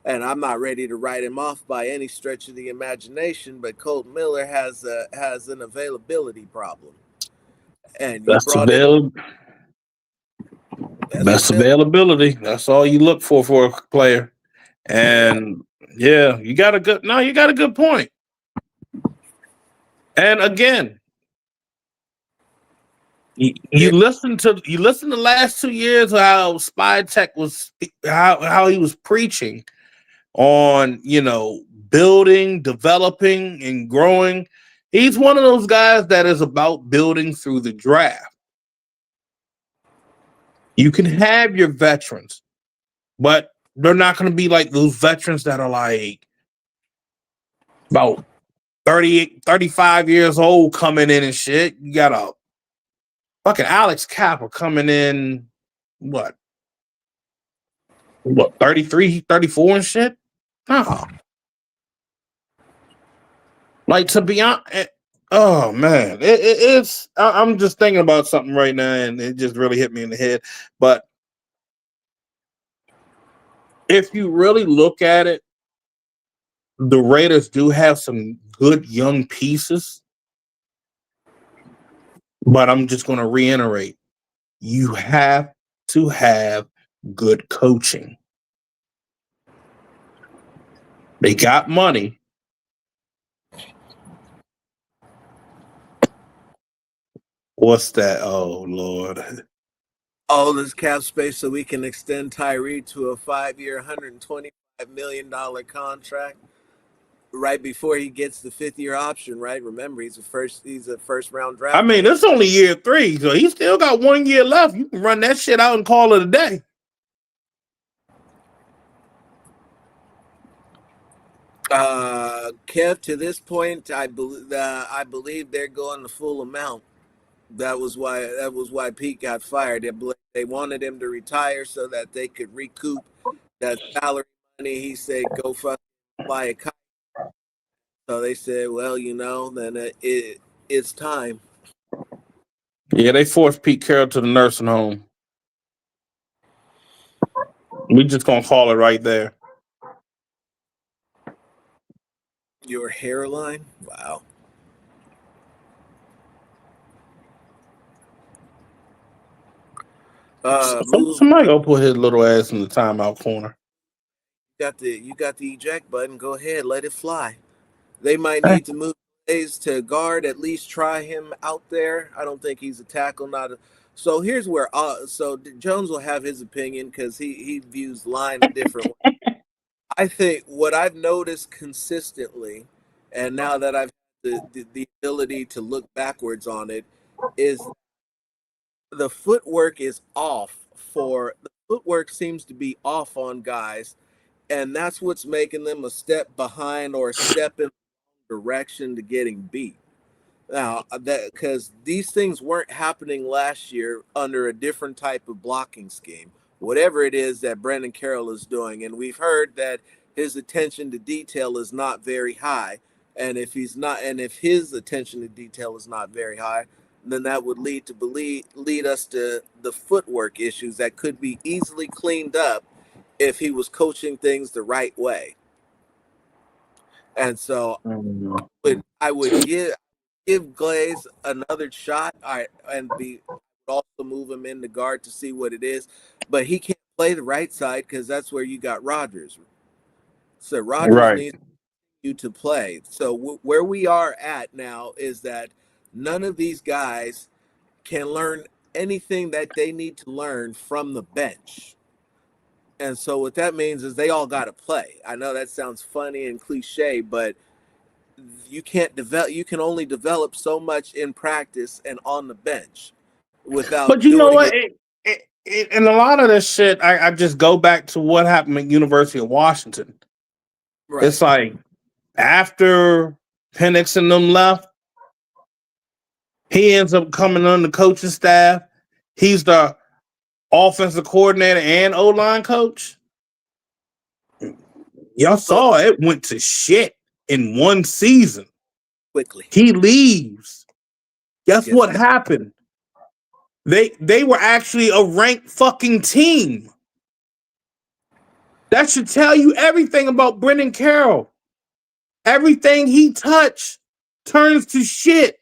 [SPEAKER 2] And I'm not ready to write him off by any stretch of the imagination, but Colton Miller has an availability problem. And you
[SPEAKER 1] that's
[SPEAKER 2] brought in
[SPEAKER 1] available.
[SPEAKER 2] that's
[SPEAKER 1] That's
[SPEAKER 2] available.
[SPEAKER 1] availability. That's all you look for a player. And yeah, you got a good point. And again, you listen to the last 2 years how Spy Tech was how he was preaching on, building, developing, and growing. He's one of those guys that is about building through the draft. You can have your veterans, but they're not going to be like those veterans that are like about 38, 35 years old coming in and shit. You got a fucking Alex Kappa coming in, what, 33, 34 and shit? No. Like, to be honest, oh man, I'm just thinking about something right now and it just really hit me in the head. But if you really look at it, the Raiders do have some good young pieces, but I'm just going to reiterate, you have to have good coaching. They got money. What's that? Oh Lord.
[SPEAKER 2] All this cap space so we can extend Tyree to a 5-year, $125 million contract right before he gets the 5th-year option, right? Remember, he's a first round
[SPEAKER 1] I
[SPEAKER 2] draft
[SPEAKER 1] mean,
[SPEAKER 2] pick.
[SPEAKER 1] it's only year 3, so he still got 1 year left. You can run that shit out and call it a day.
[SPEAKER 2] Kev, to this point, I believe they're going the full amount. That was why Pete got fired. They wanted him to retire so that they could recoup that salary money. He said, "Go fucking fly a kite." So they said, "Well, then it's time."
[SPEAKER 1] Yeah, they forced Pete Carroll to the nursing home. We just gonna call it right there.
[SPEAKER 2] Your hairline, wow. Move.
[SPEAKER 1] Somebody gonna put his little ass in the timeout corner.
[SPEAKER 2] You got the eject button. Go ahead, let it fly. They might need to move plays to guard. At least try him out there. I don't think he's a tackle. So here's where Jones will have his opinion because he views line a different way. I think what I've noticed consistently, and now that I've the ability to look backwards on it, is the footwork is off. For the footwork seems to be off on guys, and that's what's making them a step behind or a step in the direction to getting beat. Now, that because these things weren't happening last year under a different type of blocking scheme, whatever it is that Brendan Carroll is doing, and we've heard that his attention to detail is not very high, and if his attention to detail is not very high, then that would lead us to the footwork issues that could be easily cleaned up if he was coaching things the right way. And so I would give Glaze another shot. And also move him in the guard to see what it is, but he can't play the right side because that's where you got Rodgers. So Rodgers
[SPEAKER 1] Right.
[SPEAKER 2] needs you to play. So where we are at now is that none of these guys can learn anything that they need to learn from the bench. And so what that means is they all got to play. I know that sounds funny and cliche, but you can only develop so much in practice and on the bench
[SPEAKER 1] But
[SPEAKER 2] without
[SPEAKER 1] you know
[SPEAKER 2] doing
[SPEAKER 1] what?
[SPEAKER 2] it
[SPEAKER 1] And a lot of this shit, I just go back to what happened at University of Washington.
[SPEAKER 2] right.
[SPEAKER 1] It's like after Penix and them left, he ends up coming on the coaching staff. He's the offensive coordinator and O-line coach. Y'all
[SPEAKER 2] So
[SPEAKER 1] saw it went to shit in one season.
[SPEAKER 2] quickly.
[SPEAKER 1] He leaves. Guess
[SPEAKER 2] Guess
[SPEAKER 1] what
[SPEAKER 2] what?
[SPEAKER 1] happened? They were actually a ranked fucking team. That should tell you everything about Brendan Carroll. Everything he touched turns to shit.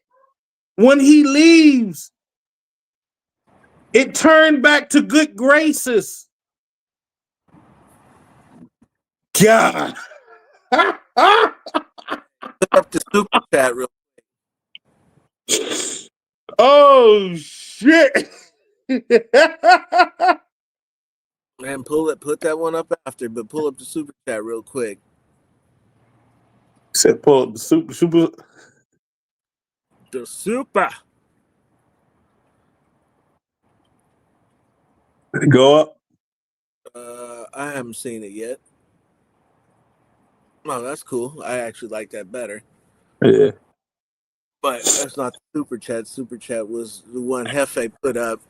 [SPEAKER 1] When he leaves, it turned back to good graces. God.
[SPEAKER 2] Put up the super chat real
[SPEAKER 1] Oh shit.
[SPEAKER 2] man. Put that one up after, but pull up the super chat real quick.
[SPEAKER 1] Said pull up the super.
[SPEAKER 2] The super.
[SPEAKER 1] Go up.
[SPEAKER 2] I haven't seen it yet. Oh, that's cool. I actually like that better.
[SPEAKER 1] Yeah.
[SPEAKER 2] But that's not the super chat. Super chat was the one Hefe put up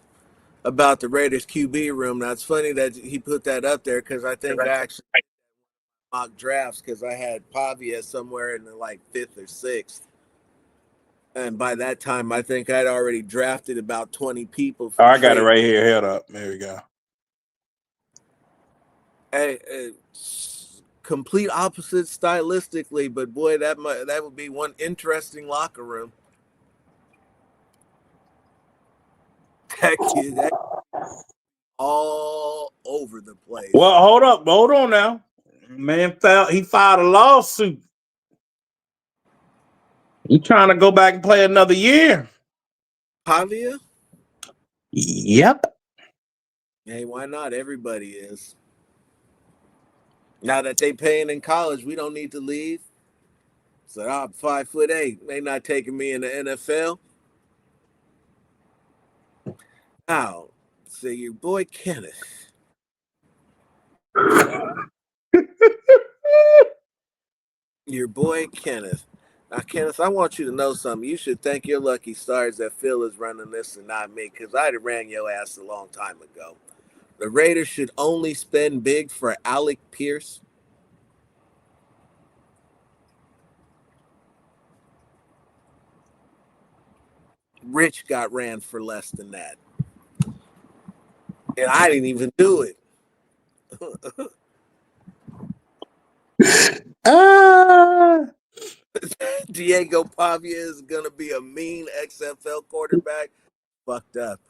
[SPEAKER 2] about the Raiders QB room. Now it's funny that he put that up there because I think I actually mock drafts because I had Pavia somewhere in the like fifth or sixth. And by that time, I think I'd already drafted about 20 people
[SPEAKER 1] Oh,
[SPEAKER 2] for
[SPEAKER 1] I got it
[SPEAKER 2] trade.
[SPEAKER 1] right here. Head up. There we go.
[SPEAKER 2] Hey, complete opposite stylistically, but boy, that would be one interesting locker room. That all over the place.
[SPEAKER 1] Well, hold on now. Man he filed a lawsuit. He trying to go back and play another year.
[SPEAKER 2] Pavia?
[SPEAKER 1] Yep.
[SPEAKER 2] Hey, why not? Everybody is. Now that they paying in college, we don't need to leave. So I'm 5'8". They not taking me in the NFL. Now, so your boy Kenneth. Your boy Kenneth. Now, Kenneth, I want you to know something. You should thank your lucky stars that Phil is running this and not me, because I'd have ran your ass a long time ago. The Raiders should only spend big for Alec Pierce. Rich got ran for less than that. And I didn't even do it.
[SPEAKER 1] Ah.
[SPEAKER 2] Diego Pavia is going to be a mean XFL quarterback. Fucked up.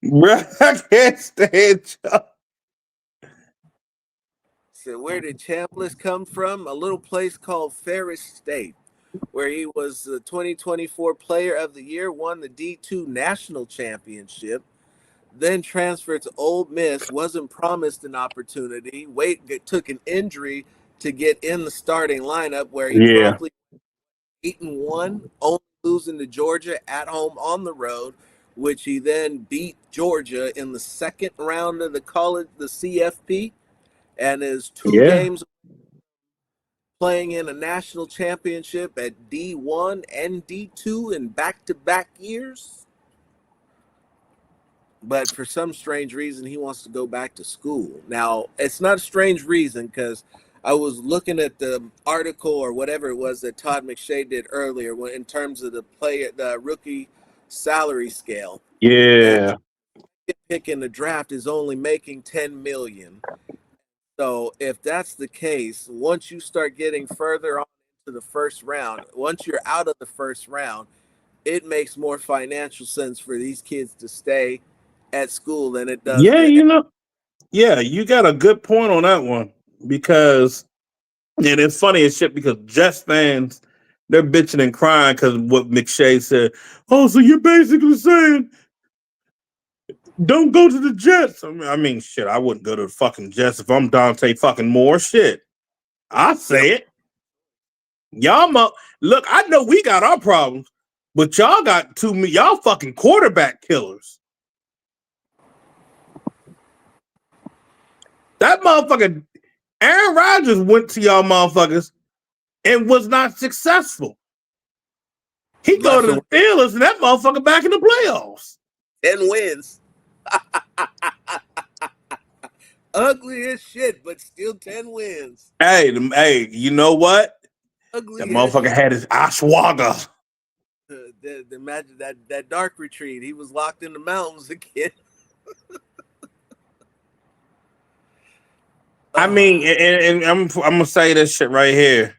[SPEAKER 1] Bro, I can't stand y'all.
[SPEAKER 2] said, where did Chambliss come from? A little place called Ferris State, where he was the 2024 Player of the Year, won the D2 National Championship, then transferred to Ole Miss, wasn't promised an opportunity, took an injury to get in the starting lineup, where he
[SPEAKER 1] Yeah.
[SPEAKER 2] promptly 8-1, only losing to Georgia at home on the road, which he then beat Georgia in the second round of the CFP, and is 2 games playing in a national championship at D1 and D2 in back-to-back years. But for some strange reason, he wants to go back to school. Now, it's not a strange reason, because I was looking at the article or whatever it was that Todd McShay did earlier in terms of the rookie salary scale. And
[SPEAKER 1] Yeah.
[SPEAKER 2] the pick in the draft is only making $10 million. So if that's the case, once you start getting further on to the first round, once you're out of the first round, it makes more financial sense for these kids to stay at school than it does
[SPEAKER 1] Yeah,
[SPEAKER 2] to.
[SPEAKER 1] yeah, you got a good point on that one because and it's funny as shit because Jets fans they're bitching and crying because what McShay said. Oh, so you're basically saying don't go to the Jets. I mean, shit, I wouldn't go to the fucking Jets if I'm Dante fucking Moore. Shit, I
[SPEAKER 2] Yeah,
[SPEAKER 1] say it. Look, I know we got our problems, but y'all got y'all fucking quarterback killers. That motherfucker, Aaron Rodgers went to y'all motherfuckers and was not successful. He go
[SPEAKER 2] left
[SPEAKER 1] to
[SPEAKER 2] and
[SPEAKER 1] the Steelers and that motherfucker back in the playoffs.
[SPEAKER 2] 10 wins. Ugly as shit, but still 10 wins.
[SPEAKER 1] Hey, you know what? That
[SPEAKER 2] Ugly as
[SPEAKER 1] motherfucker
[SPEAKER 2] shit.
[SPEAKER 1] had his ashwagandha.
[SPEAKER 2] Imagine that dark retreat. He was locked in the mountains again.
[SPEAKER 1] I mean,
[SPEAKER 2] Oh,
[SPEAKER 1] and I'm gonna say this shit right here.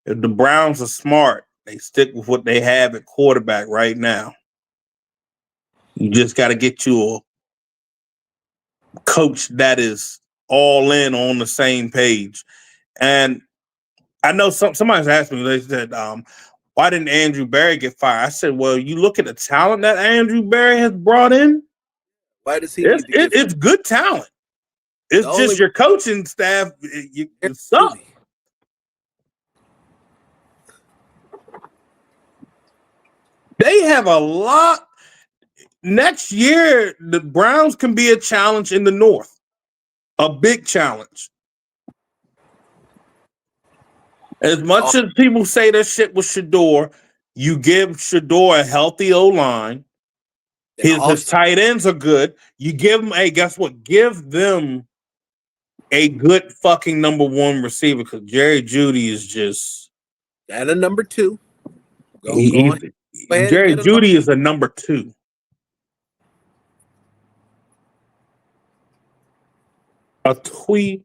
[SPEAKER 1] If the Browns are smart, they stick with what they have at quarterback right now. You just got to get you a coach that is all in on the same page. And I know somebody's asked me. They said, "Why didn't Andrew Berry get fired?" I said, "Well, you look at the talent that Andrew Berry has brought in.
[SPEAKER 2] why does he
[SPEAKER 1] It's
[SPEAKER 2] need to
[SPEAKER 1] it,
[SPEAKER 2] get fired?
[SPEAKER 1] it's good talent.
[SPEAKER 2] The
[SPEAKER 1] It's
[SPEAKER 2] only
[SPEAKER 1] just your coaching staff. You suck."
[SPEAKER 2] Judy.
[SPEAKER 1] They have a lot. Next year, the Browns can be a challenge in the North, a big challenge. As much as people say that shit with Shador, you give Shador a healthy O line.
[SPEAKER 2] And
[SPEAKER 1] His
[SPEAKER 2] also,
[SPEAKER 1] tight ends are good. You give them guess what? Give them a good fucking number one receiver because Jerry Judy is just
[SPEAKER 2] and a number two. Go
[SPEAKER 1] he,
[SPEAKER 2] on. Go ahead and
[SPEAKER 1] Jerry
[SPEAKER 2] get a number.
[SPEAKER 1] Judy is a number two. A twee.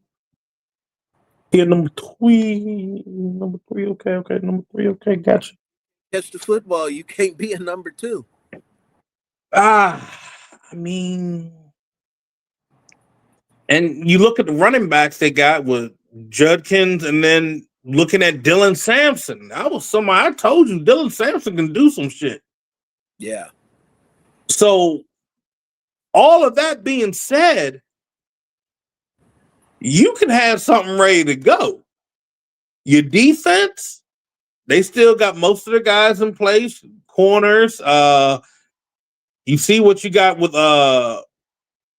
[SPEAKER 1] Yeah, number three. Number three. Okay. Number three. Okay, gotcha.
[SPEAKER 2] Catch the football. You can't be a number two.
[SPEAKER 1] I mean, and you look at the running backs they got with Judkins, and then looking at Dylan Sampson. That was somebody I told you Dylan Sampson can do some shit.
[SPEAKER 2] Yeah.
[SPEAKER 1] So, all of that being said, you can have something ready to go. Your defense, they still got most of the guys in place, corners. You see what you got with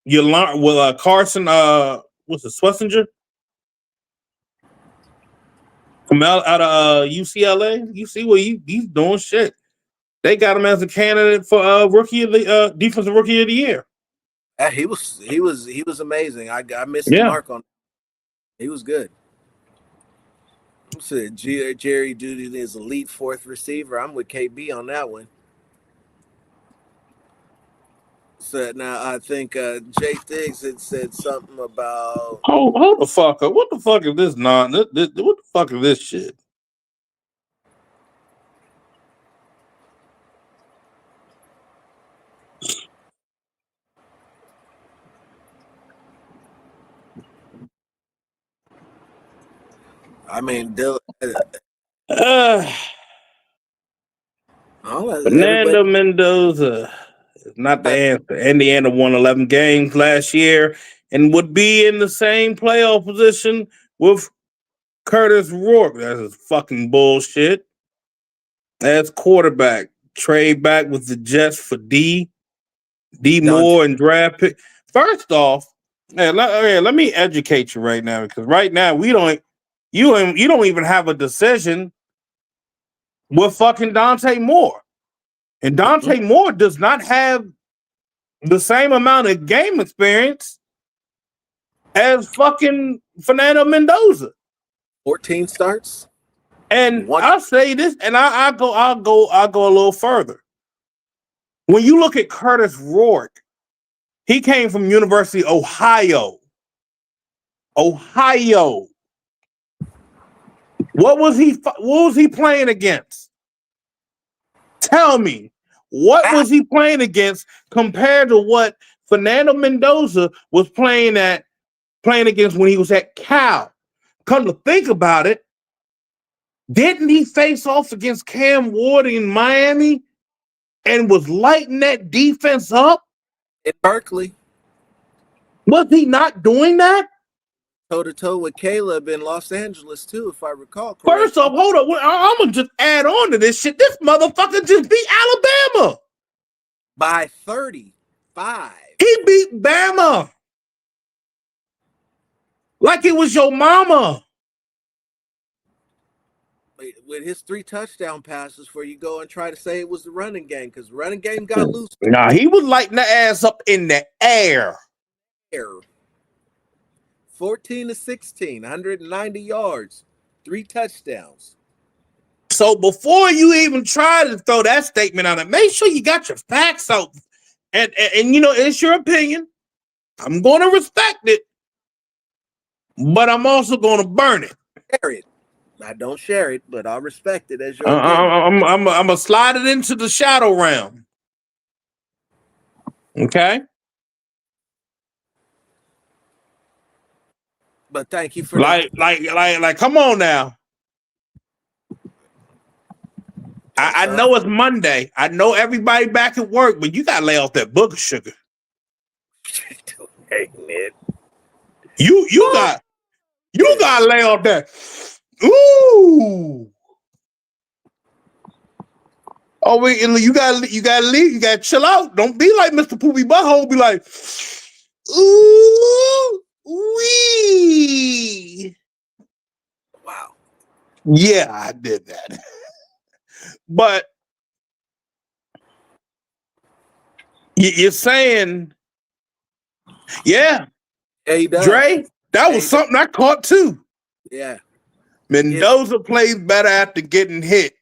[SPEAKER 1] you learn with Carson. What's it, Schlesinger from out of UCLA? You see what he's doing shit. They got him as a candidate for rookie of the defensive rookie of the year.
[SPEAKER 2] He was amazing. I missed the
[SPEAKER 1] Yeah.
[SPEAKER 2] mark on. He was good. So Jerry Judy is elite fourth receiver. I'm with KB on that one. So now I think Jay Diggs had said something about
[SPEAKER 1] Hold the fuck up. What the fuck is this what the fuck is this shit?
[SPEAKER 2] I mean,
[SPEAKER 1] Fernando
[SPEAKER 2] everybody.
[SPEAKER 1] Mendoza is not the answer. Indiana won 11 games last year and would be in the same playoff position with Curtis Rourke. That's fucking bullshit. As quarterback, trade back with the Jets for D
[SPEAKER 2] Dante.
[SPEAKER 1] Moore and draft pick. First off, let me educate you right now, because right now you don't even have a decision with fucking Dante Moore. And Dante Moore does not have the same amount of game experience as fucking Fernando Mendoza.
[SPEAKER 2] 14 starts.
[SPEAKER 1] And
[SPEAKER 2] One.
[SPEAKER 1] I'll say this, and I'll go a little further. When you look at Curtis Rourke, he came from University of Ohio. Ohio. What was he playing against? Tell me, what was he playing against compared to what Fernando Mendoza was playing against when he was at Cal? Come to think about it, didn't he face off against Cam Ward in Miami and was lighting that defense up?
[SPEAKER 2] In Berkeley.
[SPEAKER 1] Was he not doing that?
[SPEAKER 2] Toe-to-toe with Caleb in Los Angeles, too, if I recall correctly.
[SPEAKER 1] First off, hold up. I'm going to just add on to this shit. This motherfucker just beat Alabama.
[SPEAKER 2] By 35.
[SPEAKER 1] He beat Bama. Like it was your mama.
[SPEAKER 2] With his 3 touchdown passes where you go and try to say it was the running game, because the running game got loose.
[SPEAKER 1] Nah, he was lighting the ass up in the air.
[SPEAKER 2] 14 to 16, 190 yards, 3 touchdowns.
[SPEAKER 1] So before you even try to throw that statement on it, make sure you got your facts out. And you know, it's your opinion. I'm going to respect it, but I'm also going to burn it.
[SPEAKER 2] Share it. I don't share it, but I'll respect it as your opinion.
[SPEAKER 1] I'm gonna slide it into the shadow realm. Okay.
[SPEAKER 2] But thank you for
[SPEAKER 1] like, come on now. I know it's Monday. I know everybody back at work, but you gotta lay off that booger sugar.
[SPEAKER 2] Hey, man.
[SPEAKER 1] You gotta lay off that. Ooh. Oh wait, you gotta leave. You gotta chill out. Don't be like Mr. Poopy Butthole. Be like, ooh, wee.
[SPEAKER 2] Wow.
[SPEAKER 1] Yeah, I did that. But you're saying, yeah,
[SPEAKER 2] he does.
[SPEAKER 1] Dre, that was something I caught too.
[SPEAKER 2] Yeah.
[SPEAKER 1] Mendoza plays better after getting hit.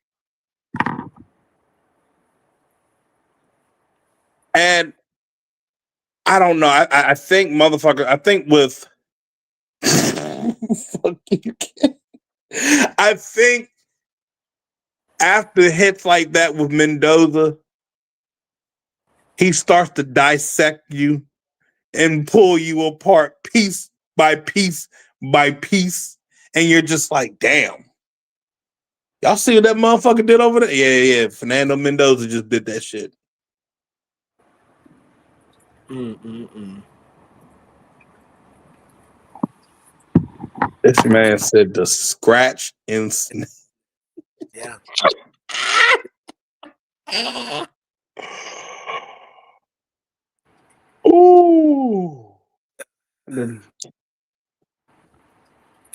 [SPEAKER 1] And I don't know. I think, motherfucker, I think with I think after hits like that with Mendoza, he starts to dissect you and pull you apart piece by piece by piece. And you're just like, damn. Y'all see what that motherfucker did over there? Yeah. Fernando Mendoza just did that shit. This man said the scratch instant.
[SPEAKER 2] Yeah.
[SPEAKER 1] Ooh.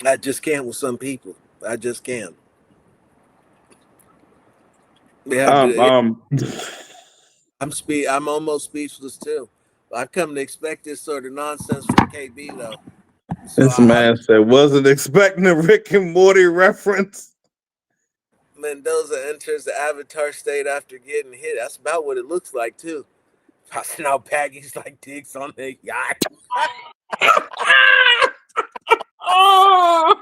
[SPEAKER 2] I just can't with some people. I just can't. I'm almost speechless too. I've come to expect this sort of nonsense from KB though. So
[SPEAKER 1] this man said, wasn't expecting a Rick and Morty reference.
[SPEAKER 2] Mendoza enters the Avatar state after getting hit. That's about what it looks like too. Passing out baggies like dicks on the yacht.
[SPEAKER 1] Oh.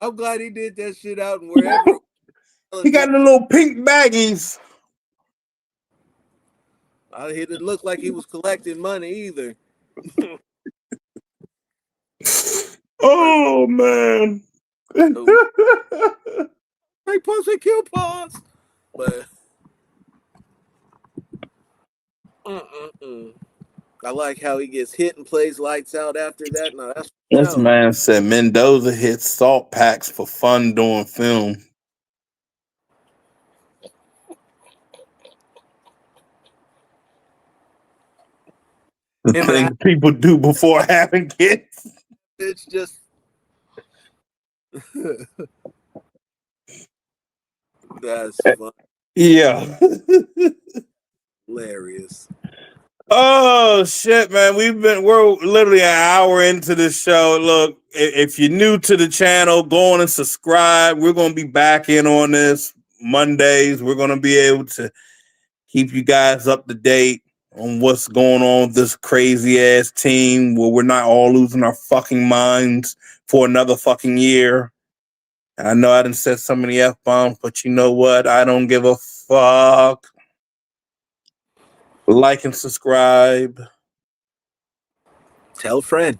[SPEAKER 2] I'm glad he did that shit out and wherever.
[SPEAKER 1] He got the little pink baggies.
[SPEAKER 2] He didn't look like he was collecting money either.
[SPEAKER 1] Oh man.
[SPEAKER 2] Hey, pussy coupons. But I like how he gets hit and plays lights out after that. No, that's
[SPEAKER 1] This
[SPEAKER 2] no.
[SPEAKER 1] man said Mendoza hits salt packs for fun doing film. The
[SPEAKER 2] Him and
[SPEAKER 1] things people do before having kids.
[SPEAKER 2] it's just that's fun,
[SPEAKER 1] Yeah.
[SPEAKER 2] hilarious.
[SPEAKER 1] Oh shit, man. We're literally an hour into this show. Look, if you're new to the channel, go on and subscribe. We're gonna be back in on this Mondays. We're gonna be able to keep you guys up to date on what's going on with this crazy ass team where we're not all losing our fucking minds for another fucking year. And I know I done said so many F-bombs, but you know what? I don't give a fuck. Like and subscribe.
[SPEAKER 2] Tell a friend.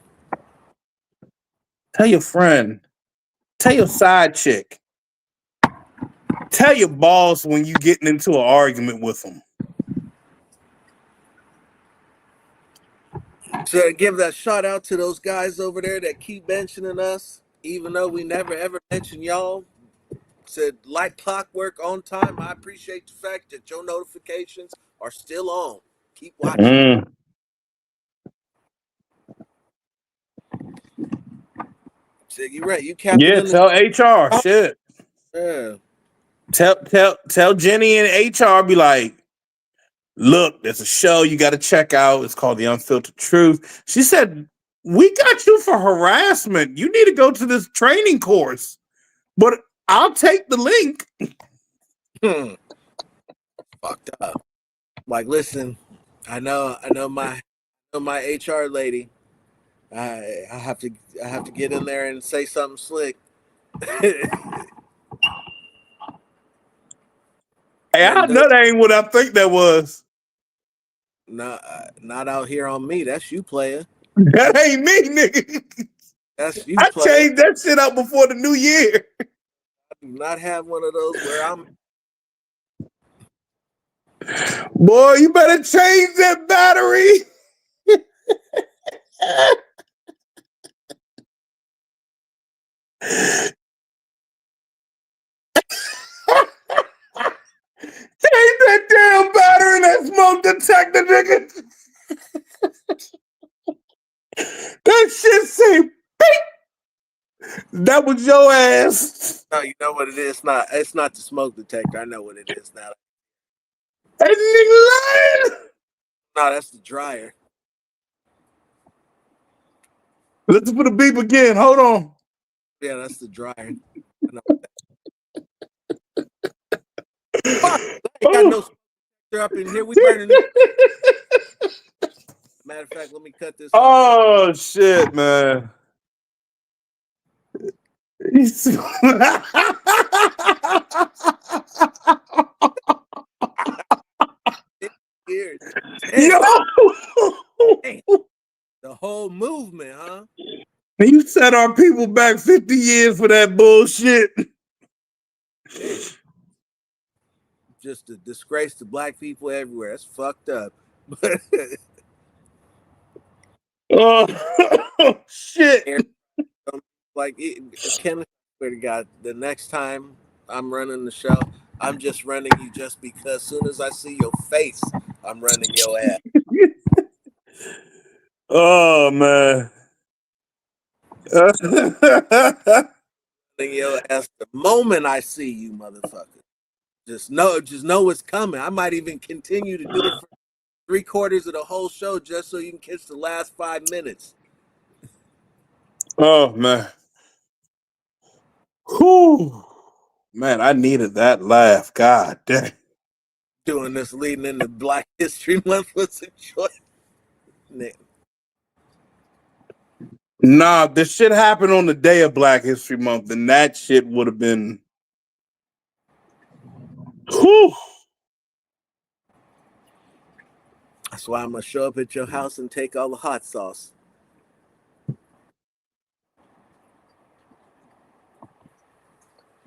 [SPEAKER 1] Tell your friend. Tell your side chick. Tell your boss when you getting into an argument with them.
[SPEAKER 2] So give that shout out to those guys over there that keep mentioning us, even though we never ever mention y'all. Said like clockwork on time. I appreciate the fact that your notifications are still on. Keep watching. So you're right. You captain
[SPEAKER 1] Yeah,
[SPEAKER 2] in the
[SPEAKER 1] tell HR. Shit.
[SPEAKER 2] yeah.
[SPEAKER 1] Tell Jenny and HR, be like, look, there's a show you got to check out. It's called The Unfiltered Truth. She said, we got you for harassment. You need to go to this training course, but I'll take the link.
[SPEAKER 2] Fucked up. Like, listen, I know my HR lady. I have to get in there and say something slick.
[SPEAKER 1] Hey, I know that ain't what I think that was.
[SPEAKER 2] Not out here on me. That's you, player.
[SPEAKER 1] That ain't me, nigga.
[SPEAKER 2] That's you,
[SPEAKER 1] I
[SPEAKER 2] player.
[SPEAKER 1] changed that shit up before the new year.
[SPEAKER 2] I do not have one of those where I'm.
[SPEAKER 1] Boy, you better change that battery. Change that damn battery in that smoke detector, nigga. That shit say beep. That was your ass.
[SPEAKER 2] No, you know what it is. It's not the smoke detector. I know what it is now.
[SPEAKER 1] That nigga lying.
[SPEAKER 2] No, that's the dryer.
[SPEAKER 1] Let's put a beep again. Hold on.
[SPEAKER 2] Yeah, that's the dryer. I know fuck, I ain't got no smoke up in here. We burning this. Matter of fact, let me cut this off.
[SPEAKER 1] Oh shit, man.
[SPEAKER 2] Here.
[SPEAKER 1] Yo,
[SPEAKER 2] Damn. The whole movement, huh?
[SPEAKER 1] you set our people back 50 years for that bullshit.
[SPEAKER 2] Just a disgrace to black people everywhere. That's fucked up.
[SPEAKER 1] Oh shit.
[SPEAKER 2] Like, Kenneth, swear to God, the next time I'm running the show, I'm just running you just because. As soon as I see your face, I'm running your ass.
[SPEAKER 1] Oh man.
[SPEAKER 2] Running your ass the moment I see you, motherfucker. Just know it's coming. I might even continue to do it for 3/4 of the whole show just so you can catch the last 5 minutes.
[SPEAKER 1] Oh man. Whew. Man, I needed that laugh. God damn.
[SPEAKER 2] Doing this leading into Black History Month was a choice.
[SPEAKER 1] Nah, this shit happened on the day of Black History Month, and that shit would have been. Whew.
[SPEAKER 2] That's why I'm gonna show up at your house and take all the hot sauce.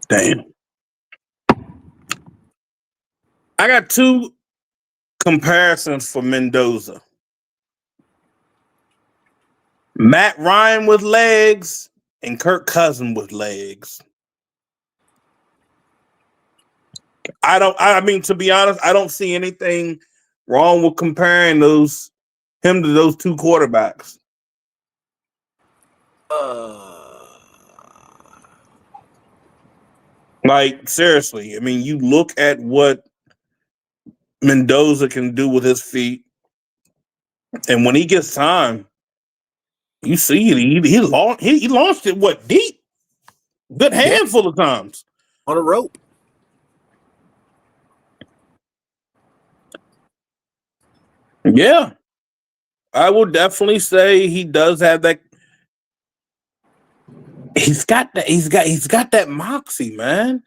[SPEAKER 1] Damn. I got two comparisons for Mendoza. Matt Ryan with legs and Kirk Cousins with legs. I mean, to be honest, I don't see anything wrong with comparing him to those two quarterbacks. Like, seriously, I mean, you look at what Mendoza can do with his feet, and when he gets time, you see it. He launched it what, deep? Good handful of times.
[SPEAKER 2] On a rope.
[SPEAKER 1] Yeah. I would definitely say he does have that. He's got that moxie, man.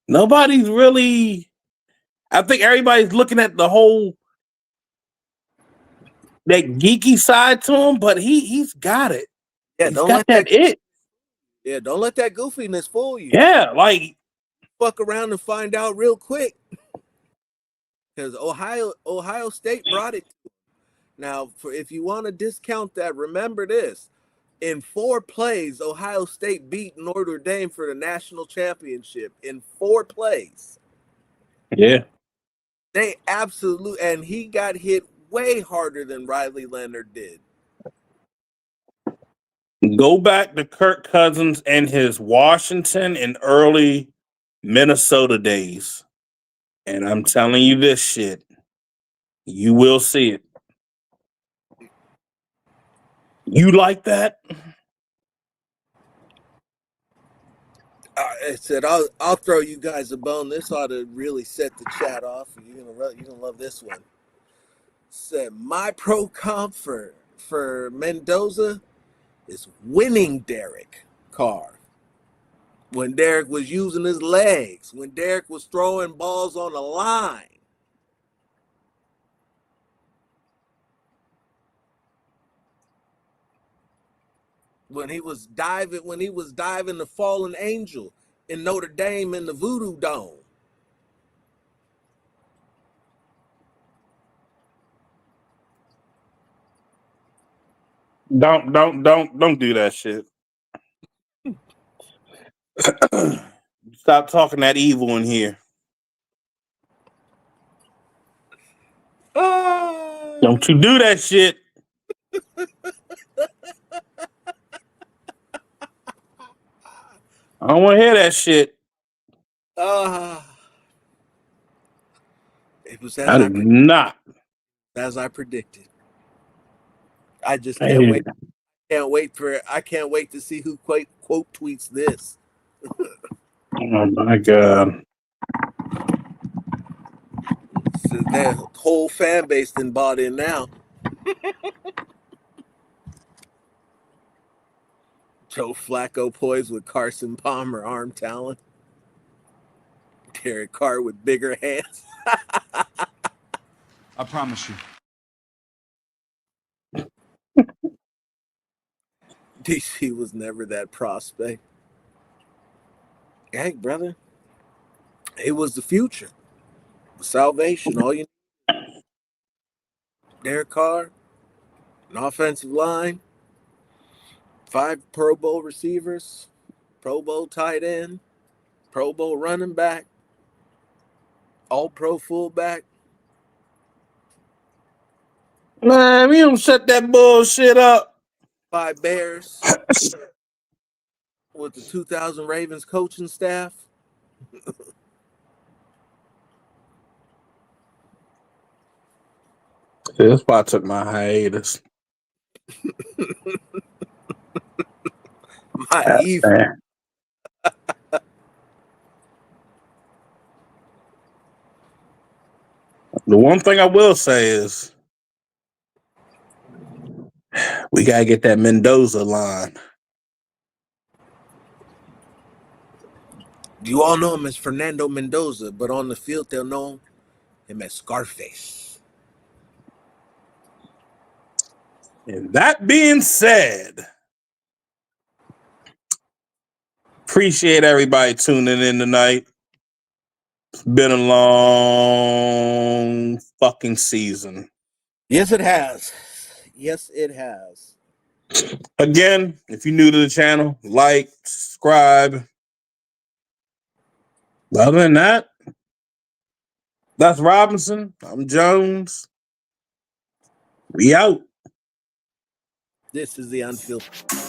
[SPEAKER 1] Nobody's really. I think everybody's looking at the whole that geeky side to him, but he's got it.
[SPEAKER 2] Yeah,
[SPEAKER 1] He's got that it.
[SPEAKER 2] Yeah, don't let that goofiness fool you.
[SPEAKER 1] Yeah, like
[SPEAKER 2] fuck around and find out real quick. Because Ohio State brought it. Now, if you want to discount that, remember this: in 4 plays, Ohio State beat Notre Dame for the national championship. In 4 plays,
[SPEAKER 1] yeah,
[SPEAKER 2] they absolutely, and he got hit way harder than Riley Leonard did.
[SPEAKER 1] Go back to Kirk Cousins and his Washington and early Minnesota days, and I'm telling you this shit, you will see it. You like that?
[SPEAKER 2] I said I'll throw you guys a bone. This ought to really set the chat off. You're gonna love this one. Said my pro comp for Mendoza is winning Derek Carr. When Derek was using his legs, when Derek was throwing balls on the line. When he was diving the fallen angel in Notre Dame in the Voodoo Dome.
[SPEAKER 1] Don't do that shit. Stop talking that evil in here. Don't you do that shit. I don't want to hear that shit.
[SPEAKER 2] It was
[SPEAKER 1] not.
[SPEAKER 2] As I predicted. I just can't wait. I can't wait to see who quote tweets this.
[SPEAKER 1] Oh my god.
[SPEAKER 2] So that whole fan base then bought in now. Joe Flacco poised with Carson Palmer arm talent. Derek Carr with bigger hands.
[SPEAKER 3] I promise you.
[SPEAKER 2] DC was never that prospect. Hey, brother. It was the future. Salvation. All you need. Derek Carr, an offensive line, 5 Pro Bowl receivers, Pro Bowl tight end, Pro Bowl running back, All Pro fullback.
[SPEAKER 1] Man, we don't shut that bullshit up.
[SPEAKER 2] 5 Bears with the 2000 Ravens coaching staff.
[SPEAKER 1] That's why I took my hiatus.
[SPEAKER 2] My evil.
[SPEAKER 1] The one thing I will say is we gotta get that Mendoza line.
[SPEAKER 2] You all know him as Fernando Mendoza, but on the field they'll know him as Scarface.
[SPEAKER 1] And that being said, Appreciate everybody tuning in tonight. It's been a long fucking season.
[SPEAKER 2] Yes, it has. Yes, it has.
[SPEAKER 1] Again, if you're new to the channel, like, subscribe. Other than that, that's Robinson. I'm Jones. We out.
[SPEAKER 2] This is the Unfiltered.